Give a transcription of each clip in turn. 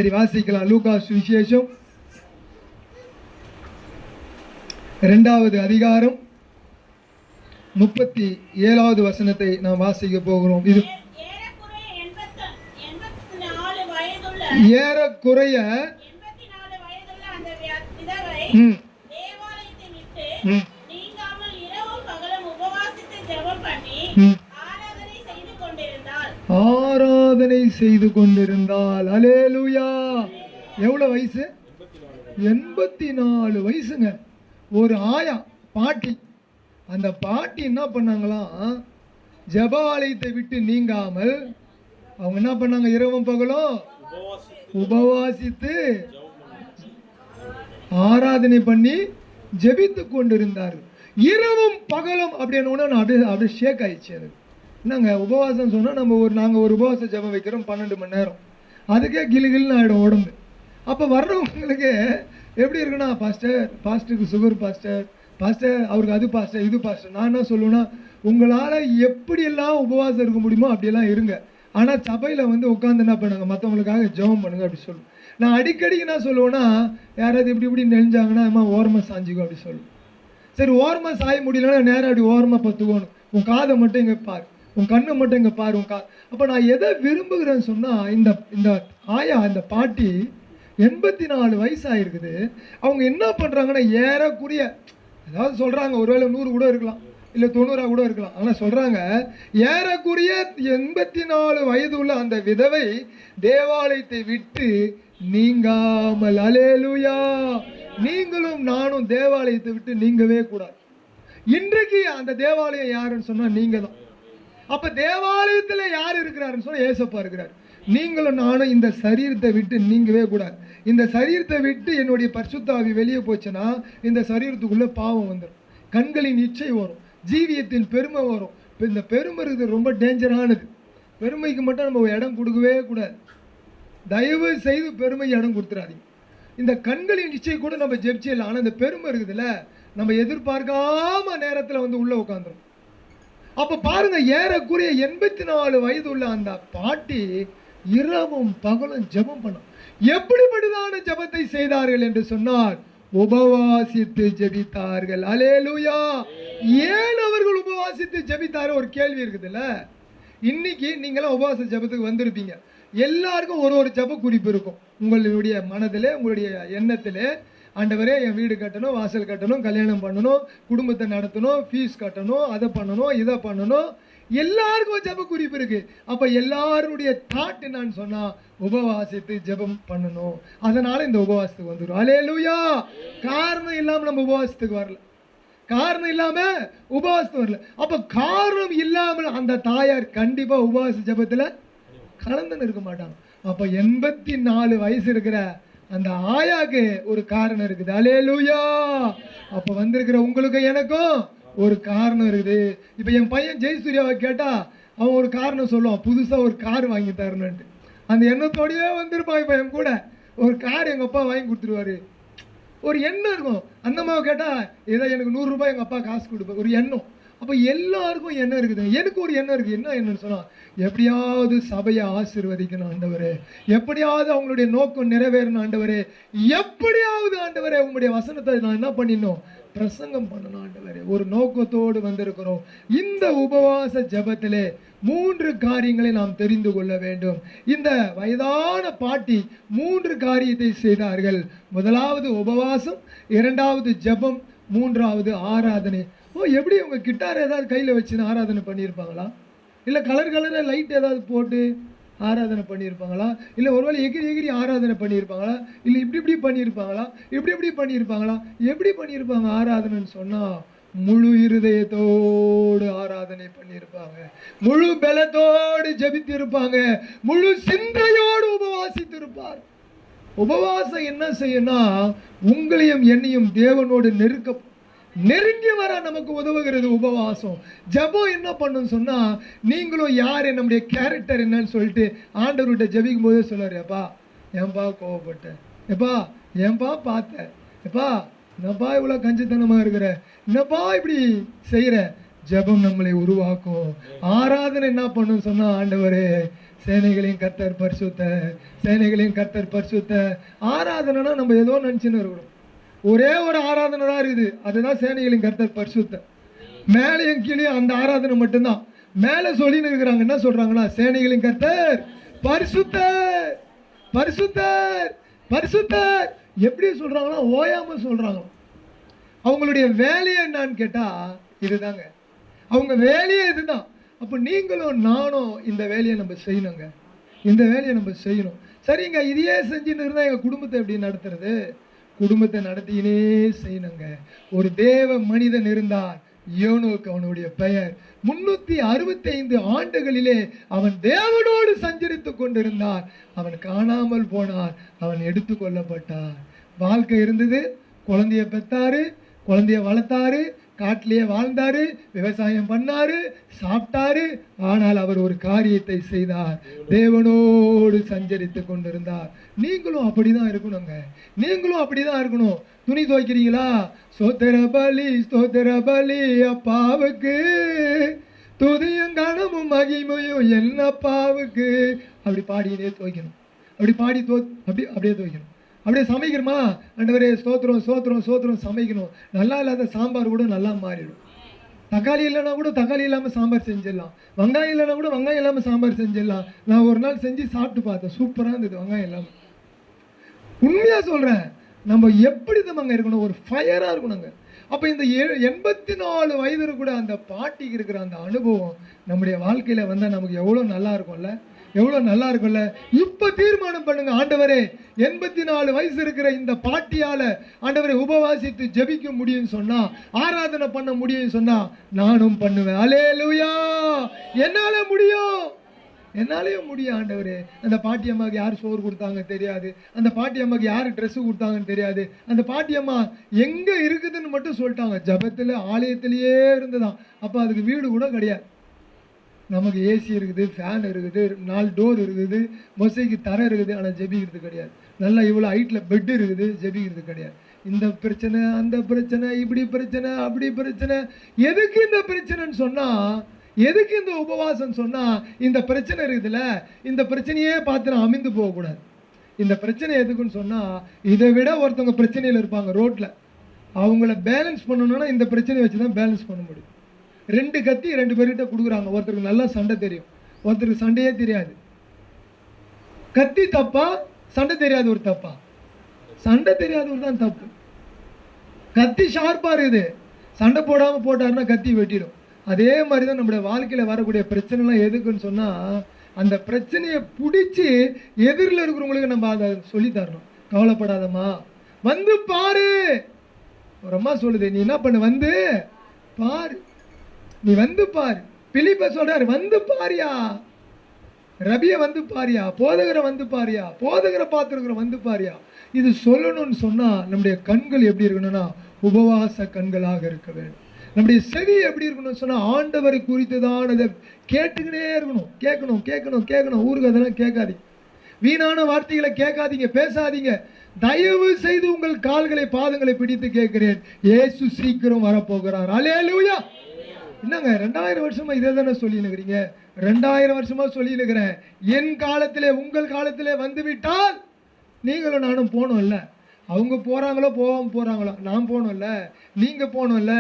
சரி, வாசிக்கலாம். லூக்கா சுவிசேஷம் 2வது அதிகாரம் 37வது வசனத்தை நாம் வாசிக்க போகிறோம். இது ஏறக்குறைய ஆராதனை செய்து கொண்டிருந்தால். அல்லேலூயா. எவ்வளவு வயசு? 84 வயசுங்க. ஒரு ஆயா பாட்டி. அந்த பாட்டி என்ன பண்ணாங்களாம், ஜெபாலயத்தை விட்டு நீங்காமல் அவங்க என்ன பண்ணாங்க, இரவும் பகலும் உபவாசித்து ஆராதனை பண்ணி ஜெபித்து கொண்டிருந்தார்கள். இரவும் பகலும் அப்படின்னு நான் அப்படியே ஷேக் ஆயிடுச்சு எனக்கு. என்னங்க உபவாசம் சொன்னால் நாங்கள் ஒரு உபவாச ஜெபம் வைக்கிறோம் 12 மணி நேரம், அதுக்கே கிளுகிள்னு ஆகிடும் உடம்பு. அப்போ வர்றவங்களுக்கு எப்படி இருக்குன்னா, பாஸ்டருக்கு சுகர், பாஸ்டர் அவருக்கு அது பாஸ்டர் இது பாஸ்டர். நான் என்ன சொல்லுவேன்னா, உங்களால் எப்படியெல்லாம் உபவாசம் இருக்க முடியுமோ அப்படியெல்லாம் இருங்க. ஆனால் சபையில் உட்காந்து என்ன பண்ணுங்க, மற்றவங்களுக்காக ஜெபம் பண்ணுங்க அப்படி சொல்லுவேன். நான் அடிக்கடிக்கு என்ன சொல்லுவேன்னா, யாராவது இப்படி நெளிஞ்சாங்கன்னா அம்மா ஓரமாக சாஞ்சிக்கோ அப்படி சொல்லுவேன். சரி, ஓரமாக சாய முடியலன்னா நேரம் அப்படி ஓரமாக பத்துக்கணும். உன் காதை மட்டும் இங்கே பாரு, உன் கண்ணை மட்டும் இங்கே பாரு, உன் அப்போ நான் எதை விரும்புகிறேன்னு சொன்னால், இந்த ஆயா, இந்த பாட்டி 84 வயசாயிருக்குது. அவங்க என்ன பண்ணுறாங்கன்னா, ஏறக்குறைய அதாவது சொல்கிறாங்க, ஒருவேளை 100 கூட இருக்கலாம், இல்லை 90 கூட இருக்கலாம். ஆனால் சொல்கிறாங்க, ஏறக்குறைய 84 வயது உள்ள அந்த விதவை தேவாலயத்தை விட்டு நீங்காமல். அல்லேலூயா. நீங்களும் நானும் தேவாலயத்தை விட்டு நீங்கவே கூடாது. இன்றைக்கு அந்த தேவாலயம் யாருன்னு சொன்னால் நீங்கள் தான். அப்போ தேவாலயத்தில் யார் இருக்கிறாருன்னு சொன்னால் ஏசப்பா இருக்கிறார். நீங்களும் நானும் இந்த சரீரத்தை விட்டு நீங்கவே கூடாது. இந்த சரீரத்தை விட்டு என்னுடைய பரிசுத்த ஆவி வெளியே போச்சுன்னா இந்த சரீரத்துக்குள்ளே பாவம் வந்துடும், கண்களின் இச்சை வரும், ஜீவியத்தின் பெருமை வரும். இப்போ இந்த பெருமை இருக்குது ரொம்ப டேஞ்சரானது. பெருமைக்கு மட்டும் நம்ம இடம் கொடுக்கவே கூடாது. தயவு செய்து பெருமை இடம் கொடுத்துறாதீங்க. இந்த கண்களின் இச்சை கூட நம்ம ஜெபிச்சிடலாம். ஆனால் இந்த பெருமை இருக்குதுல்ல, நம்ம எதிர்பார்க்காம நேரத்தில் உள்ளே உட்காந்துரும். அப்போ பாருங்க, ஏறக்குறைய 84 வயது உள்ள அந்த பாட்டி இரவும் பகலும் ஜெபம் பண்ணும். எப்படிப்பட்டதான ஜெபத்தை செய்தார்கள் என்று சொன்னால், உபவாசித்து ஜெபித்தார்கள். அல்லேலூயா. ஏன் அவர்கள் உபவாசித்து ஜெபித்தாரு? ஒரு கேள்வி இருக்குதுல்ல. இன்னைக்கு நீங்களாம் உபவாச ஜெபத்துக்கு வந்திருப்பீங்க. எல்லாருக்கும் ஒரு ஜெப குறிப்பு இருக்கும். உங்களுடைய மனதிலே, உங்களுடைய எண்ணத்திலே, ஆண்டவரே என் வீடு கட்டணும், வாசல் கட்டணும், கல்யாணம் பண்ணணும், குடும்பத்தை நடத்தணும், ஃபீஸ் கட்டணும், அதை பண்ணணும், இதை பண்ணணும். எல்லாருக்கும் ஜெப குறிப்பு இருக்கு. அப்ப எல்லாருடைய தாட் என்னன்னு சொன்னா, உபவாசித்து ஜெபம் பண்ணணும். அதனால இந்த உபவாசத்துக்கு வந்துடும். அல்லேலூயா. காரணம் இல்லாம நம்ம உபவாசத்துக்கு வரல, காரணம் இல்லாம உபவாசத்துக்கு வரல. அப்ப காரணம் இல்லாமல் அந்த தாயார் கண்டிப்பா உபவாச ஜெபத்துல கலந்துன்னு இருக்க மாட்டாங்க. அப்ப 84 வயசு இருக்கிற அந்த ஆயாக்கு ஒரு காரணம் இருக்குது. அல்லேலூயா. அப்ப வந்திருக்கிற உங்களுக்கு எனக்கும் ஒரு காரணம் இருக்குது. இப்ப என் பையன் ஜெயசூர்யாவை கேட்டா அவன் ஒரு காரணம் சொல்லுவான், புதுசா ஒரு கார் வாங்கி தரணுன்ட்டு. அந்த எண்ணத்தோடயே வந்திருப்பான். இப்ப என் கூட ஒரு கார் எங்க அப்பா வாங்கி கொடுத்துருவாரு, ஒரு எண்ணம் இருக்கும். அந்த அம்மாவை கேட்டா ஏதோ எனக்கு 100 ரூபாய் எங்க அப்பா காசு கொடுப்பேன், ஒரு எண்ணம். அப்போ எல்லாருக்கும் எண்ணம் இருக்குது. எனக்கு ஒரு எண்ணம் இருக்குது. என்ன எண்ணம்னு சொன்னால், எப்படியாவது சபையை ஆசீர்வதிக்கணும் ஆண்டவரே, எப்படியாவது அவங்களுடைய நோக்கம் நிறைவேறணும் ஆண்டவரே, எப்படியாவது ஆண்டவரே உங்களுடைய வசனத்தை நான் என்ன பண்ணிடணும், பிரசங்கம் பண்ணணும் ஆண்டவரே. ஒரு நோக்கத்தோடு வந்திருக்கிறோம். இந்த உபவாச ஜெபத்திலே 3 காரியங்களை நாம் தெரிந்து கொள்ள வேண்டும். இந்த வயதான பாட்டி 3 காரியத்தை செய்தார்கள். முதலாவது உபவாசம், 2வது ஜெபம், 3வது ஆராதனை. எப்படி உங்க கிட்டார் ஏதாவது கையில் வச்சுன்னு ஆராதனை பண்ணியிருப்பாங்களா? இல்லை கலர் லைட் ஏதாவது போட்டு ஆராதனை பண்ணியிருப்பாங்களா? இல்லை ஒருவேளை எகிரி ஆராதனை பண்ணியிருப்பாங்களா? இல்லை இப்படி பண்ணியிருப்பாங்களா? இப்படி பண்ணியிருப்பாங்களா? எப்படி பண்ணியிருப்பாங்க ஆராதனைன்னு சொன்னால், முழு இருதயத்தோடு ஆராதனை பண்ணியிருப்பாங்க, முழு பலத்தோடு ஜெபித்து இருப்பாங்க, முழு சிந்தையோடு உபவாசித்து இருப்பார். உபவாசம் என்ன செய்யணும்னா, உங்களையும் என்னையும் தேவனோடு நெருங்கி வர நமக்கு உதவுகிறது உபவாசம். ஜெபம் என்ன பண்ணுன்னு சொன்னா, நீங்களும் யாரு, நம்முடைய கேரக்டர் என்னன்னு சொல்லிட்டு ஆண்டவர்கிட்ட ஜெபிக்கும் போதே சொல்றாரு, எப்பா ஏன்பா கோவப்பட்ட, எப்பா ஏன்பா பார்த்த, எப்பா என்னப்பா இவ்வளோ கஞ்சித்தனமா இருக்கிற, என்னப்பா இப்படி செய்யற. ஜெபம் நம்மளை உருவாக்கும். ஆராதனை என்ன பண்ணும் சொன்னா, ஆண்டவரே சேனைகளின் கர்த்தர் பரிசுத்தர், சேனைகளின் கர்த்தர் பரிசுத்தர். ஆராதனைனா நம்ம ஏதோ நினைச்சுன்னு இருக்கிறோம். ஒரே ஒரு ஆராதனை தான் இருக்குது, அதுதான் சேனைகளின் கர்த்தர் பரிசுத்தர். மேலையும் கீழே அந்த ஆராதனை மட்டும்தான். மேல சொல்லின்னு இருக்கிறாங்க, என்ன சொல்றாங்கன்னா, சேனைகளின் கர்த்தர் பரிசுத்தர் பரிசுத்தர் பரிசுத்தர். எப்படி சொல்றாங்கன்னா ஓயாம சொல்றாங்க. அவங்களுடைய வேலையை என்னன்னு கேட்டா இதுதாங்க, அவங்க வேலையே இதுதான். அப்ப நீங்களும் நானும் இந்த வேலையை நம்ம செய்யணுங்க, இந்த வேலையை நம்ம செய்யணும். சரிங்க, இதையே செஞ்சுன்னு இருந்தா எங்க குடும்பத்தை எப்படி நடத்துறது? குடும்பத்தை நடத்தினே செய்யணுங்க. ஒரு தேவ மனிதன் இருந்தார், யோனோக்கு அவனுடைய பெயர். 365 ஆண்டுகளிலே அவன் தேவனோடு சஞ்சரித்துக் கொண்டிருந்தார். அவன் காணாமல் போனார், அவன் எடுத்து கொள்ளப்பட்டார். வாழ்க்கை இருந்தது, குழந்தைய பெத்தாரு, குழந்தைய வளர்த்தாரு, காட்டிலேயே வாழ்ந்தாரு, விவசாயம் பண்ணாரு, சாப்பிட்டாரு. ஆனால் அவர் ஒரு காரியத்தை செய்தார், தேவனோடு சஞ்சரித்து கொண்டிருந்தார். நீங்களும் அப்படிதான் இருக்கணுங்க, நீங்களும் அப்படிதான் இருக்கணும். துணி துவைக்கிறீங்களா? ஸ்தோத்திர பலி அப்பாவுக்கு, துதியும் கனமும் மகிமையும் என் அப்பாவுக்கு. அப்படி பாடினே துவைக்கணும், அப்படி பாடி அப்படியே துவைக்கணும். அப்படியே சமைக்கிறோமா, ஆண்டவரே ஸ்தோத்திரம் ஸ்தோத்திரம் ஸ்தோத்திரம் சமைக்கணும். நல்லா இல்லாத சாம்பார் கூட நல்லா மாறிடும். தக்காளி இல்லைன்னா கூட தக்காளி இல்லாமல் சாம்பார் செஞ்சிடலாம், வெங்காயம் இல்லைன்னா கூட வெங்காயம் இல்லாமல் சாம்பார் செஞ்சிடலாம். நான் ஒரு நாள் செஞ்சு சாப்பிட்டு பார்த்தேன், சூப்பராக இருந்தது வெங்காயம் இல்லாமல். உண்மையாக சொல்கிறேன், நம்ம எப்படி தான் இருக்கணும், ஒரு ஃபயராக இருக்கணுங்க. அப்போ இந்த 84 வயது கூட அந்த பாட்டிக்கு இருக்கிற அந்த அனுபவம் நம்முடைய வாழ்க்கையில் வந்தால் நமக்கு எவ்வளோ நல்லா இருக்கும்ல, எவ்வளோ நல்லா இருக்கும்ல. இப்போ தீர்மானம் பண்ணுங்க, ஆண்டவரே 84 வயசு இருக்கிற இந்த பாட்டியால் ஆண்டவரை உபவாசித்து ஜெபிக்க முடியும்னு சொன்னா, ஆராதனை பண்ண முடியும்னு சொன்னா நானும் பண்ணுவேன். அல்லேலூயா, என்னால முடியும், என்னாலேயும் முடியும் ஆண்டவரே. அந்த பாட்டி அம்மாவுக்கு யார் சோறு கொடுத்தாங்க தெரியாது, அந்த பாட்டி அம்மாவுக்கு யார் ட்ரெஸ்ஸு கொடுத்தாங்கன்னு தெரியாது. அந்த பாட்டி அம்மா எங்கே இருக்குதுன்னு மட்டும் சொல்லிட்டாங்க, ஜபத்தில் ஆலயத்திலேயே இருந்துதான். அப்போ அதுக்கு வீடு கூட கிடையாது. நமக்கு ஏசி இருக்குது, ஃபேன் இருக்குது, 4 டோர் இருக்குது, மொசைக்கு தரை இருக்குது, ஆனால் ஜெபிக்கிறது கிடையாது. நல்லா இவ்வளோ ஹைட்டில் பெட்டு இருக்குது, ஜெபிக்கிறது கிடையாது. இந்த பிரச்சனை, அந்த பிரச்சனை, இப்படி பிரச்சனை, அப்படி பிரச்சனை. எதுக்கு இந்த பிரச்சனைன்னு சொன்னால், எதுக்கு இந்த உபவாசம் சொன்னால், இந்த பிரச்சனை இருக்குதுல்ல, இந்த பிரச்சனையே பார்த்து நான் அமிழ்ந்து போகக்கூடாது. இந்த பிரச்சனை எதுக்குன்னு சொன்னால், இதை விட ஒருத்தவங்க பிரச்சனையில் இருப்பாங்க ரோட்டில், அவங்கள பேலன்ஸ் பண்ணணும்னா இந்த பிரச்சனையை வச்சு தான் பேலன்ஸ் பண்ண முடியும். 2 கத்தி 2 பேர்கிட்ட கொடுக்குறாங்க, ஒருத்தருக்கு நல்லா சண்டை தெரியும், ஒருத்தருக்கு சண்டையே தெரியாது. கத்தி தப்பா, சண்டை தெரியாது ஒரு தப்பா? சண்டை தெரியாதவர் தான் தப்பு. கத்தி ஷார்ப்பா இருக்குது, சண்டை போடாமல் போட்டாருன்னா கத்தி வெட்டிடும். அதே மாதிரி தான் நம்முடைய வாழ்க்கையில் வரக்கூடிய பிரச்சனைலாம் எதுக்குன்னு சொன்னால், அந்த பிரச்சனையை பிடிச்சி எதிரில் இருக்கிறவங்களுக்கு நம்ம அதை சொல்லி தரணும். கவலைப்படாதம்மா, வந்து பாரு. ஒரு அம்மா சொல்லுது, நீ என்ன பண்ணு, வந்து பாரு, நீ வந்து பாரு. பிலிப்ப சொல்றாரு, வந்து பாரியா, ரபிய வந்து பாரியா, போதகரை வந்து பாரியா, போதகரை பார்த்துருக்கிற வந்து பாரியா. இது சொல்லணும்னு சொன்னா நம்முடைய கண்கள் எப்படி இருக்கணும்னா உபவாச கண்களாக இருக்க வேண்டும். நம்முடைய செவி எப்படி இருக்கணும்னு சொன்னா ஆண்டவரை குறித்து தான் அதை கேட்டுக்கிட்டே இருக்கணும். கேட்கணும் கேட்கணும் கேட்கணும். ஊருக்கு அதெல்லாம் கேட்காதீங்க, வீணான வார்த்தைகளை கேட்காதீங்க, பேசாதீங்க. தயவு செய்து உங்கள் கால்களை பாதங்களை பிடித்து கேட்கிறேன், இயேசு சீக்கிரம் வரப்போகிறார். அல்லேலூயா. என்னங்க 2000 வருஷமா இதே தானே சொல்லினுக்கிறீங்க? 2000 வருஷமா சொல்லினுக்கிறேன். என் காலத்திலே உங்கள் காலத்திலே வந்து விட்டால் நீங்களும் நானும் போனோம்ல. அவங்க போறாங்களோ போகாம போறாங்களோ, நான் போனோம்ல, நீங்க போனோம்ல.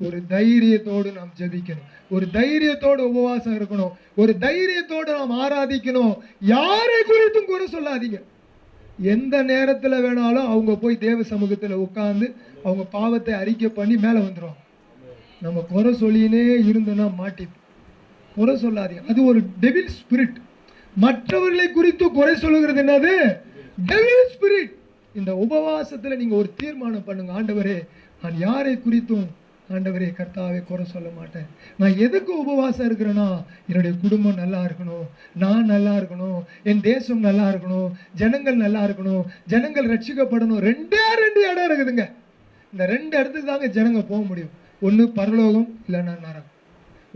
ஒரு தைரியத்தோடு நாம் ஜெபிக்கணும், ஒரு தைரியத்தோடு உபவாசம் இருக்கணும், ஒரு தைரியத்தோடு நாம் ஆராதிக்கணும். யாரை குறித்தும் குறை சொல்லாதீங்க. எந்த நேரத்தில் வேணாலும் அவங்க போய் தேவ சமூகத்தில் உட்கார்ந்து அவங்க பாவத்தை அறிக்கை பண்ணி மேலே வந்துடும். நம்ம குறை சொல்லினே இருந்தோம்னா மாட்டிப்போம். குறை சொல்லாதீங்க, அது ஒரு டெவில் ஸ்பிரிட். மற்றவர்களை குறித்து குறை சொல்லுகிறது என்னது? Devil spirit. இந்த உபவாசத்தில் நீங்கள் ஒரு தீர்மானம் பண்ணுங்க, ஆண்டவரே நான் யாரை குறித்தும் ஆண்டவரே கர்த்தாவே குறை சொல்ல மாட்டேன். நான் எதுக்கு உபவாசம் இருக்கிறேன்னா, என்னுடைய குடும்பம் நல்லா இருக்கணும், நான் நல்லா இருக்கணும், என் தேசம் நல்லா இருக்கணும், ஜனங்கள் நல்லா இருக்கணும், ஜனங்கள் ரட்சிக்கப்படணும். 2 இடம் இருக்குதுங்க. இந்த 2 இடத்துக்கு தாங்க ஜனங்க போக முடியும். ஒன்று பரலோகம் இல்லைன்னா நரகம்,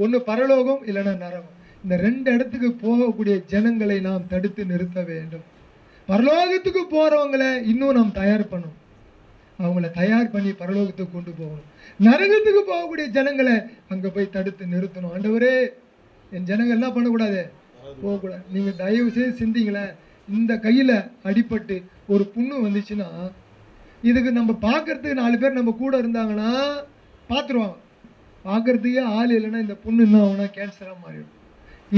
ஒன்று பரலோகம் இல்லைன்னா நரகம். இந்த 2 இடத்துக்கு போகக்கூடிய ஜனங்களை நாம் தடுத்து நிறுத்த வேண்டும். பரலோகத்துக்கு போறவங்களை இன்னும் நாம் தயார் பண்ணணும். அவங்கள தயார் பண்ணி பரலோகத்துக்கு கொண்டு போகணும். நரகத்துக்கு போகக்கூடிய ஜனங்களை அங்கே போய் தடுத்து நிறுத்தணும். ஆண்டவரே, என் ஜனங்கள் என்ன பண்ணக்கூடாது, போகக்கூடாது. நீங்கள் தயவு செய்து சிந்திங்களேன், இந்த கையில் அடிபட்டு ஒரு புண்ணு வந்துச்சுன்னா இதுக்கு நம்ம பார்க்கறதுக்கு 4 பேர் நம்ம கூட இருந்தாங்கன்னா பார்த்துருவாங்க. பார்க்கறதுக்கே ஆள் இல்லைன்னா இந்த புண்ணு என்ன ஆகுனா கேன்சராக மாறிடும்.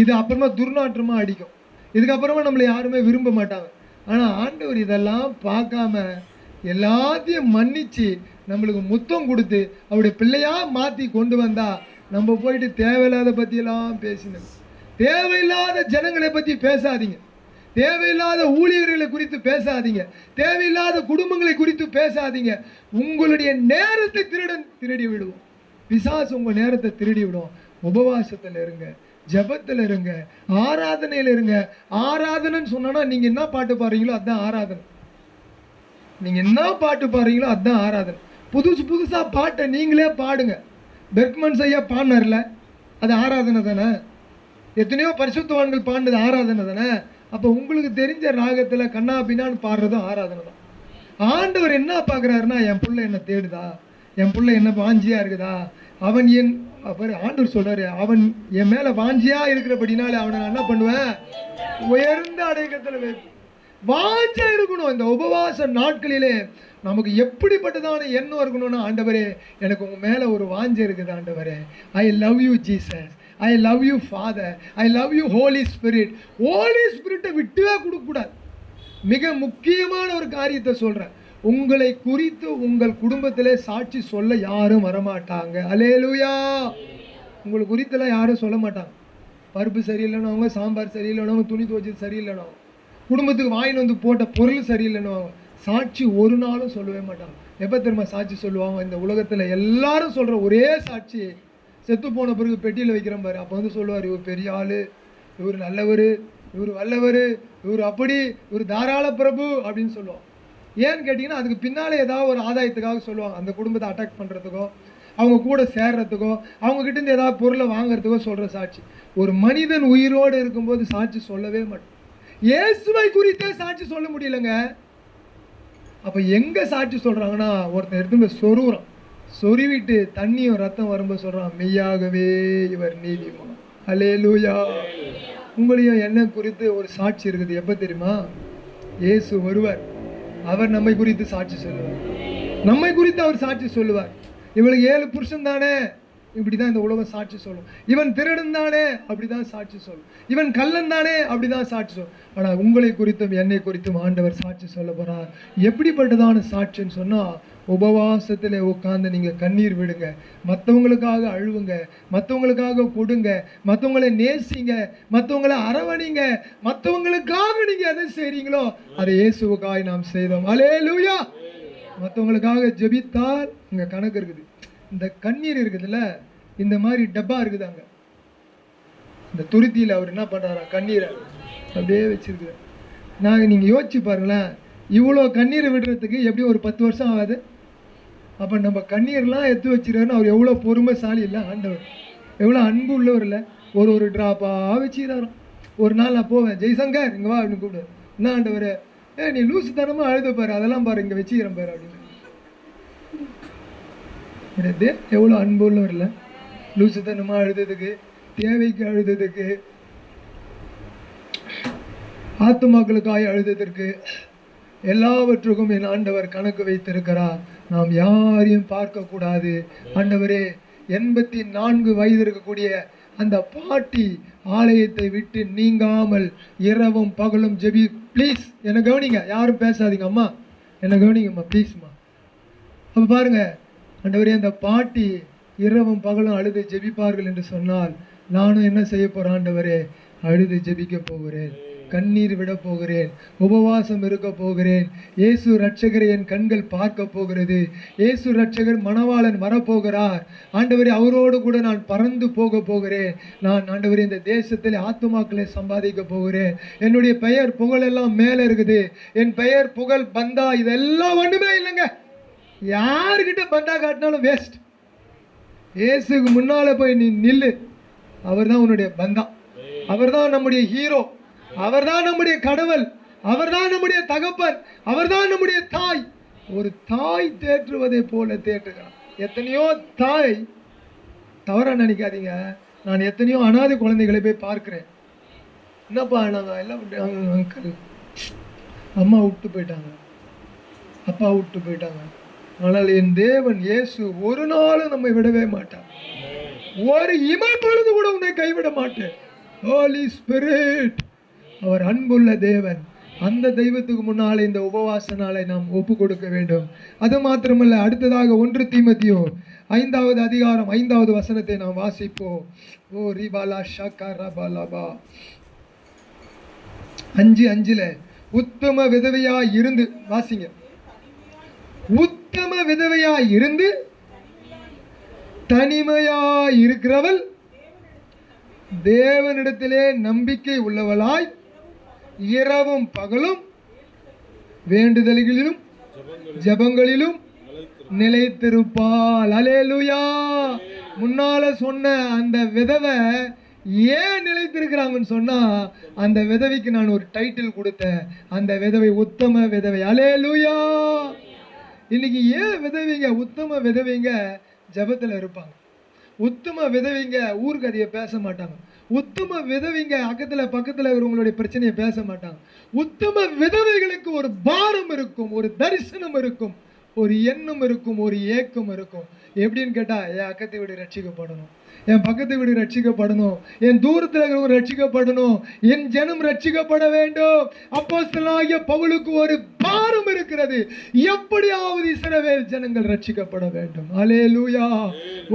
இது அப்புறமா துர்நாற்றமாக அடிக்கும். இதுக்கப்புறமா நம்மளை யாருமே விரும்ப மாட்டாங்க. ஆனால் ஆண்டவர் இதெல்லாம் பார்க்காம எல்லாத்தையும் மன்னிச்சு நம்மளுக்கு முத்தம் கொடுத்து அவருடைய பிள்ளையாக மாற்றி கொண்டு வந்தா நம்ம போயிட்டு தேவையில்லாத பற்றியெல்லாம் பேசினோம். தேவையில்லாத ஜனங்களை பற்றி பேசாதீங்க, தேவையில்லாத ஊழியர்களை குறித்து பேசாதீங்க, தேவையில்லாத குடும்பங்களை குறித்து பேசாதீங்க. உங்களுடைய நேரத்தை திருடி விடுவோம். பிசாசு உங்கள் நேரத்தை திருடி விடுவோம். உபவாசத்தில் இருங்க, ஜபத்தில் இருங்க, ஆராதனையில் இருங்க. ஆராதனைன்னு சொன்னா நீங்கள் என்ன பாட்டு பாடுறீங்களோ அதுதான் ஆராதனை. நீங்கள் என்ன பாட்டு பாடுறீங்களோ அதுதான் ஆராதனை. புதுசாக பாட்டை நீங்களே பாடுங்க. பெர்க்மன்ஸ் ஐயா பாடினார்ல, அது ஆராதனை தானே. எத்தனையோ பரிசுத்தவான்கள் பாடினது ஆராதனை தானே. அப்போ உங்களுக்கு தெரிஞ்ச ராகத்தில் கண்ணா பின்னான்னு பாடுறதும் ஆராதனை தான். ஆண்டவர் என்ன பார்க்குறாருன்னா, என் பிள்ளை என்ன தேடுதா, என் பிள்ளை என்ன வாஞ்சியாக இருக்குதா, அவன் என் ஆண்டவர் சொல்கிறாரு, அவன் என் மேலே வாஞ்சியாக இருக்கிறபடினாலே அவனை நான் என்ன பண்ணுவேன், உயர்ந்த அடைக்கத்தில் வைப்பேன். வாஞ்சா இருக்கணும். இந்த உபவாச நாட்களிலே நமக்கு எப்படிப்பட்டதான எண்ணம் இருக்கணும்னா, ஆண்டவரே எனக்கு உங்கள் மேலே ஒரு வாஞ்சை இருக்குது ஆண்டவரே. I love you Jesus, I love you father, I love you Holy Spirit. Holy ஸ்பிரிட்டை விட்டுவே கொடுக்கக்கூடாது. மிக முக்கியமான ஒரு காரியத்தை சொல்கிறேன், உங்களை குறித்து உங்கள் குடும்பத்திலே சாட்சி சொல்ல யாரும் வரமாட்டாங்க. அல்லேலூயா. உங்களை குறித்தெல்லாம் யாரும் சொல்ல மாட்டாங்க. பருப்பு சரியில்லைனவங்க, சாம்பார் சரியில்லைனவங்க, துணி துவைச்சது சரியில்லைனவங்க, குடும்பத்துக்கு வாங்கிட்டு வந்து போட்ட பொருள் சரியில்லைன்னுவாங்க. சாட்சி ஒரு நாளும் சொல்லவே மாட்டாங்க. எப்போ தெரியுமா சாட்சி சொல்லுவாங்க? இந்த உலகத்தில் எல்லாரும் சொல்கிற ஒரே சாட்சி, செத்து போன பிறகு பெட்டியில் வைக்கிற பாரு, அப்போ வந்து சொல்லுவார், இவர் பெரிய ஆள், இவர் நல்லவர், இவர் வல்லவர், இவர் அப்படி, இவர் தாராள பிரபு அப்படின்னு சொல்லுவாங்க. ஏன்னு கேட்டிங்கன்னா அதுக்கு பின்னாலே ஏதாவது ஒரு ஆதாயத்துக்காக சொல்லுவாங்க. அந்த குடும்பத்தை அட்டாக் பண்ணுறதுக்கோ, அவங்க கூட சேர்றதுக்கோ, அவங்கக்கிட்டேருந்து ஏதாவது பொருளை வாங்குறதுக்கோ சொல்கிற சாட்சி. ஒரு மனிதன் உயிரோடு இருக்கும்போது சாட்சி சொல்லவே மாட்டேன். இயேசுவை குறித்தே சாட்சி சொல்ல முடியலங்க. அப்போ எங்கே சாட்சி சொல்கிறாங்கன்னா, ஒருத்தன் எடுத்து சொருகிறான், சொருவிட்டு தண்ணியும் ரத்தம் வரும்போது சொல்கிறான், மெய்யாகவே இவர் நீதிமான். அல்லேலூயா. உங்களையும் என்ன குறித்து ஒரு சாட்சி இருக்குது. எப்போ தெரியுமா? இயேசு வருவார், அவர் நம்மை குறித்து சாட்சி சொல்லுவார். நம்மை குறித்து அவர் சாட்சி சொல்லுவார். இவளுக்கு 7 புருஷன் தானே, இப்படி தான் இந்த உலகம் சாட்சி சொல்லும். இவன் திருடன் தானே, அப்படி தான் சாட்சி சொல்லும். இவன் கள்ளன் தானே, அப்படி தான் சாட்சி சொல்லும். ஆனால் உங்களை குறித்தும் என்னை குறித்தும் ஆண்டவர் சாட்சி சொல்ல போகிறார். எப்படிப்பட்டதான சாட்சின்னு சொன்னால், உபவாசத்தில் உட்காந்து நீங்கள் கண்ணீர் விடுங்க, மற்றவங்களுக்காக அழுவுங்க, மற்றவங்களுக்காக கொடுங்க, மற்றவங்களை நேசிங்க, மற்றவங்களை அரவணிங்க, மற்றவங்களுக்காக நீங்கள் எதை செய்கிறீங்களோ அதை இயேசுவுக்காக நாம் செய்தோம். அல்லேலூயா. மற்றவங்களுக்காக ஜெபித்தால் இங்கே கணக்கு இருக்குது. இந்த கண்ணீர் இருக்குதுல்ல, இந்த மாதிரி டப்பா இருக்குது அங்கே, இந்த துருத்தியில் அவர் என்ன பண்ணுறாரா, கண்ணீரை அப்படியே வச்சிருக்குது. நீங்கள் யோசிச்சு பாருங்களேன், இவ்வளோ கண்ணீரை விடுறதுக்கு எப்படி ஒரு 10 வருஷம் ஆகாது? அப்போ நம்ம கண்ணீர்லாம் எடுத்து வச்சுருக்காருன்னு அவர் எவ்வளோ பொறுமைசாலி இல்லை ஆண்டவர், எவ்வளோ அன்பு உள்ளவர் இல்லை. ஒரு ட்ராப்பாக வச்சுக்கிறாரோ. ஒரு நாள் நான் போவேன், ஜெய்சங்கர் இங்கே வா அப்படின்னு கூப்பிடு. என்ன ஆண்டவர், நீ லூசு தனமாக அழுத பாரு, அதெல்லாம் பாரு, இங்கே வச்சுக்கிறேன் பாரு அப்படின்னு. எவ்வளோ அன்பு உள்ளவர் இல்லை. லூசுத்தனமாக அழுததுக்கு, தேவைக்கு அழுததுக்கு, ஆத்துமாக்களுக்காக அழுததற்கு, எல்லாவற்றுக்கும் என் ஆண்டவர் கணக்கு வைத்திருக்கிறார். நாம் யாரையும் பார்க்கக்கூடாது. ஆண்டவரே, 84 வயது இருக்கக்கூடிய அந்த பாட்டி ஆலயத்தை விட்டு நீங்காமல் இரவும் பகலும் ஜெபி. ப்ளீஸ் என்னை கவனிங்க, யாரும் பேசாதீங்க அம்மா, என்னை கவனிங்கம்மா ப்ளீஸ்மா. அப்போ பாருங்க, ஆண்டவரே, அந்த பாட்டி இரவும் பகலும் அழுது ஜெபிப்பார்கள் என்று சொன்னால் நானும் என்ன செய்ய போகிறேன் ஆண்டவரே? அழுது ஜெபிக்க போகிறேன், கண்ணீர் விட போகிறேன், உபவாசம் இருக்க போகிறேன். இயேசு ரட்சகரை என் கண்கள் பார்க்க போகிறது. இயேசு ரட்சகர் மணவாளன் வரப்போகிறார். ஆண்டவரே, அவரோடு கூட நான் பறந்து போக போகிறேன். நான் ஆண்டவரே இந்த தேசத்தில் ஆத்துமாக்களை சம்பாதிக்க போகிறேன். என்னுடைய பெயர் புகழ் எல்லாம் மேலே இருக்குது. என் பெயர் புகழ் பந்தா இதெல்லாம் ஒன்றுமே இல்லைங்க. யாருக்கிட்ட பந்தா காட்டினாலும் வேஸ்ட். இயேசுக்கு முன்னால போய் நீ நில்லு, அவர் தான் உன்னுடைய பந்தா, அவர் தான் நம்முடைய ஹீரோ, அவர் தான் நம்முடைய கடவுள், அவர் தான் நம்முடைய தகப்பன், அவர் தான் நம்முடைய தாய். ஒரு தாய் தேற்றுவதை போல தேற்றுகிறான். எத்தனையோ தாய், தவறா நினைக்காதீங்க, நான் எத்தனையோ அனாதை குழந்தைகளை போய் பார்க்கிறேன். என்னப்பா நாங்கள் எல்லாம் அங்கிள், அம்மா விட்டு போயிட்டாங்க, அப்பா விட்டு போயிட்டாங்க. ஆனால் என் தேவன் இயேசு ஒரு நாளும் நம்மை விடவே மாட்டார். ஒரு இமைப்பொழுது கூட உன்னை கைவிட மாட்டேன். ஹோலி ஸ்பிரிட், அவர் அன்புள்ள தேவன். அந்த தெய்வத்துக்கு முன்னாலே இந்த உபவாச நாளை நாம் ஒப்பு கொடுக்க வேண்டும். அது மாத்திரமல்ல, அடுத்ததாக 1 தீமோத்தேயு 5வது அதிகாரம் 5வது வசனத்தை நாம் வாசிப்போம். ஓ ரிபாலா ஷாக்கா ரபாலாபா 5:5 உத்தம விதவையாய் இருந்து, வாசிங்க, உத்தம விதவையாய் இருந்து தனிமையாய் இருக்கிறவள் தேவனிடத்திலே நம்பிக்கை உள்ளவளாய் இரவும் பகலும் வேண்டுதல்களிலும் ஜெபங்களிலும் நிலைத்திருப்பாள். அல்லேலூயா. முன்னால சொன்ன அந்த விதவை ஏன் நிலைத்திருக்கிறாங்கன்னு சொன்னா, அந்த விதவைக்கு நான் ஒரு டைட்டில் கொடுத்தேன், அந்த விதவை உத்தம விதவை. அல்லேலூயா. இன்னைக்கு ஏன் விதவைங்க, உத்தம விதவைங்க ஜெபத்துல இருப்பாங்க. உத்தம விதவைங்க ஊர்கதையை பேச மாட்டாங்க. உத்தம விதவைங்க அக்கத்துல பக்கத்துல இருக்கிறவங்களுடைய பிரச்சனையை பேச மாட்டாங்க. உத்தம விதவைகளுக்கு ஒரு பாரம் இருக்கும், ஒரு தரிசனம் இருக்கும், ஒரு எண்ணம் இருக்கும், ஒரு ஏக்கம் இருக்கும். எப்படின்னு கேட்டா, என் அக்கத்தை வீடு ரட்சிக்கப்படணும், என் பக்கத்து வீடு ரட்சிக்கப்படணும், என் தூரத்தில் இருக்கிறவங்க ரட்சிக்கப்படணும், என் ஜனம் ரட்சிக்கப்பட வேண்டும். அப்போஸ்தலனாகிய பவுலுக்கு ஒரு பாரம் இருக்கிறது, எப்படியாவது இஸ்ரவேல் ஜனங்கள் ரட்சிக்கப்பட வேண்டும். அல்லேலூயா.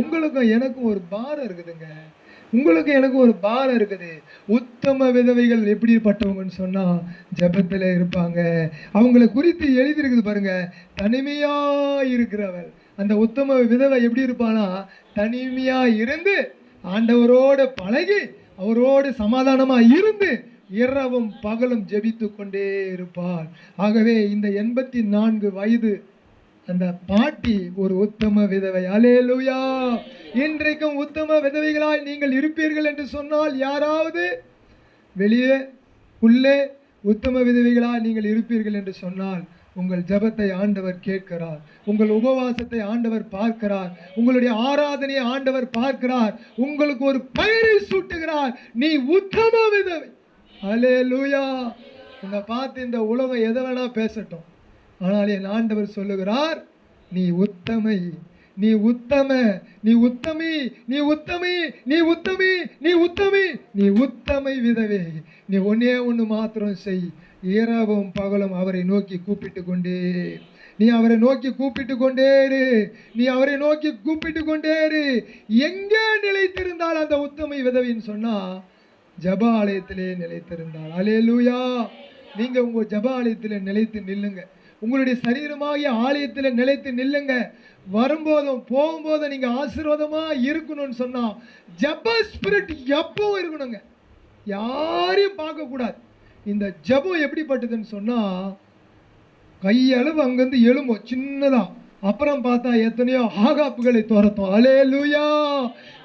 உங்களுக்கும் எனக்கும் ஒரு பாரம் இருக்குதுங்க, உங்களுக்கு எனக்கு ஒரு பாரம் இருக்குது. உத்தம விதவைகள் எப்படிப்பட்டவங்கன்னு சொன்னா ஜெபத்தில் இருப்பாங்க. அவங்களை குறித்து எழுதியிருக்குது பாருங்க, தனிமையா இருக்கிறவள். அந்த உத்தம விதவை எப்படி இருப்பானா, தனிமையா இருந்து ஆண்டவரோடு பழகி அவரோடு சமாதானமா இருந்து இரவும் பகலும் ஜெபித்து கொண்டே இருப்பாள். ஆகவே இந்த 84 வயது அந்த பாட்டி ஒரு உத்தம விதவை. அல்லேலூயா. இன்றைக்கும் உத்தம விதவைகளாய் நீங்கள் இருப்பீர்கள் என்று சொன்னால், யாராவது வெளியே உள்ளே உத்தம விதவைகளாய் நீங்கள் இருப்பீர்கள் என்று சொன்னால், உங்கள் ஜெபத்தை ஆண்டவர் கேட்கிறார், உங்கள் உபவாசத்தை ஆண்டவர் பார்க்கிறார், உங்களுடைய ஆராதனையை ஆண்டவர் பார்க்கிறார், உங்களுக்கு ஒரு பெயரை சூட்டுகிறார், நீ உத்தம விதவை. அல்லேலூயா. உன்னை பார்த்து இந்த உலகம் எதை வேணா பேசட்டும், ஆனால் என் ஆண்டவர் சொல்லுகிறார், நீ உத்தமை, நீ உத்தம, நீ உத்தமி, நீ உத்தமி, நீ உத்தமி, நீ உத்தமி, நீ உத்தமை விதவே. நீ ஒன்னே ஒன்று மாத்திரம் செய், இரவும் பகலும் அவரை நோக்கி கூப்பிட்டு கொண்டே, நீ அவரை நோக்கி கூப்பிட்டு கொண்டே இரு, நீ அவரை நோக்கி கூப்பிட்டு கொண்டே இரு. எங்கே நிலைத்திருந்தால் அந்த உத்தமை விதவின்னு சொன்னா, ஜப ஆலயத்திலே நிலைத்திருந்தாள். அல்லேலூயா. நீங்க உங்க ஜப ஆலயத்திலே நிலைத்து நில்லுங்க, உங்களுடைய சரீரமாகிய ஆலயத்தில் நிலைத்து நில்லுங்க. வரும்போதும் போகும்போதும் நீங்க ஆசீர்வாதமா இருக்கணும்னு சொன்னா, ஜப ஸ்பிரிட் எப்பவும் இருக்கணுங்க, யாரையும் பார்க்க கூடாது. இந்த ஜபம் எப்படிப்பட்டதுன்னு சொன்னா, கையளவு அங்கிருந்து எழும்பும் சின்னதா, அப்புறம் பார்த்தா எத்தனையோ ஆகாப்புகளை துரத்தும். அல்லேலூயா.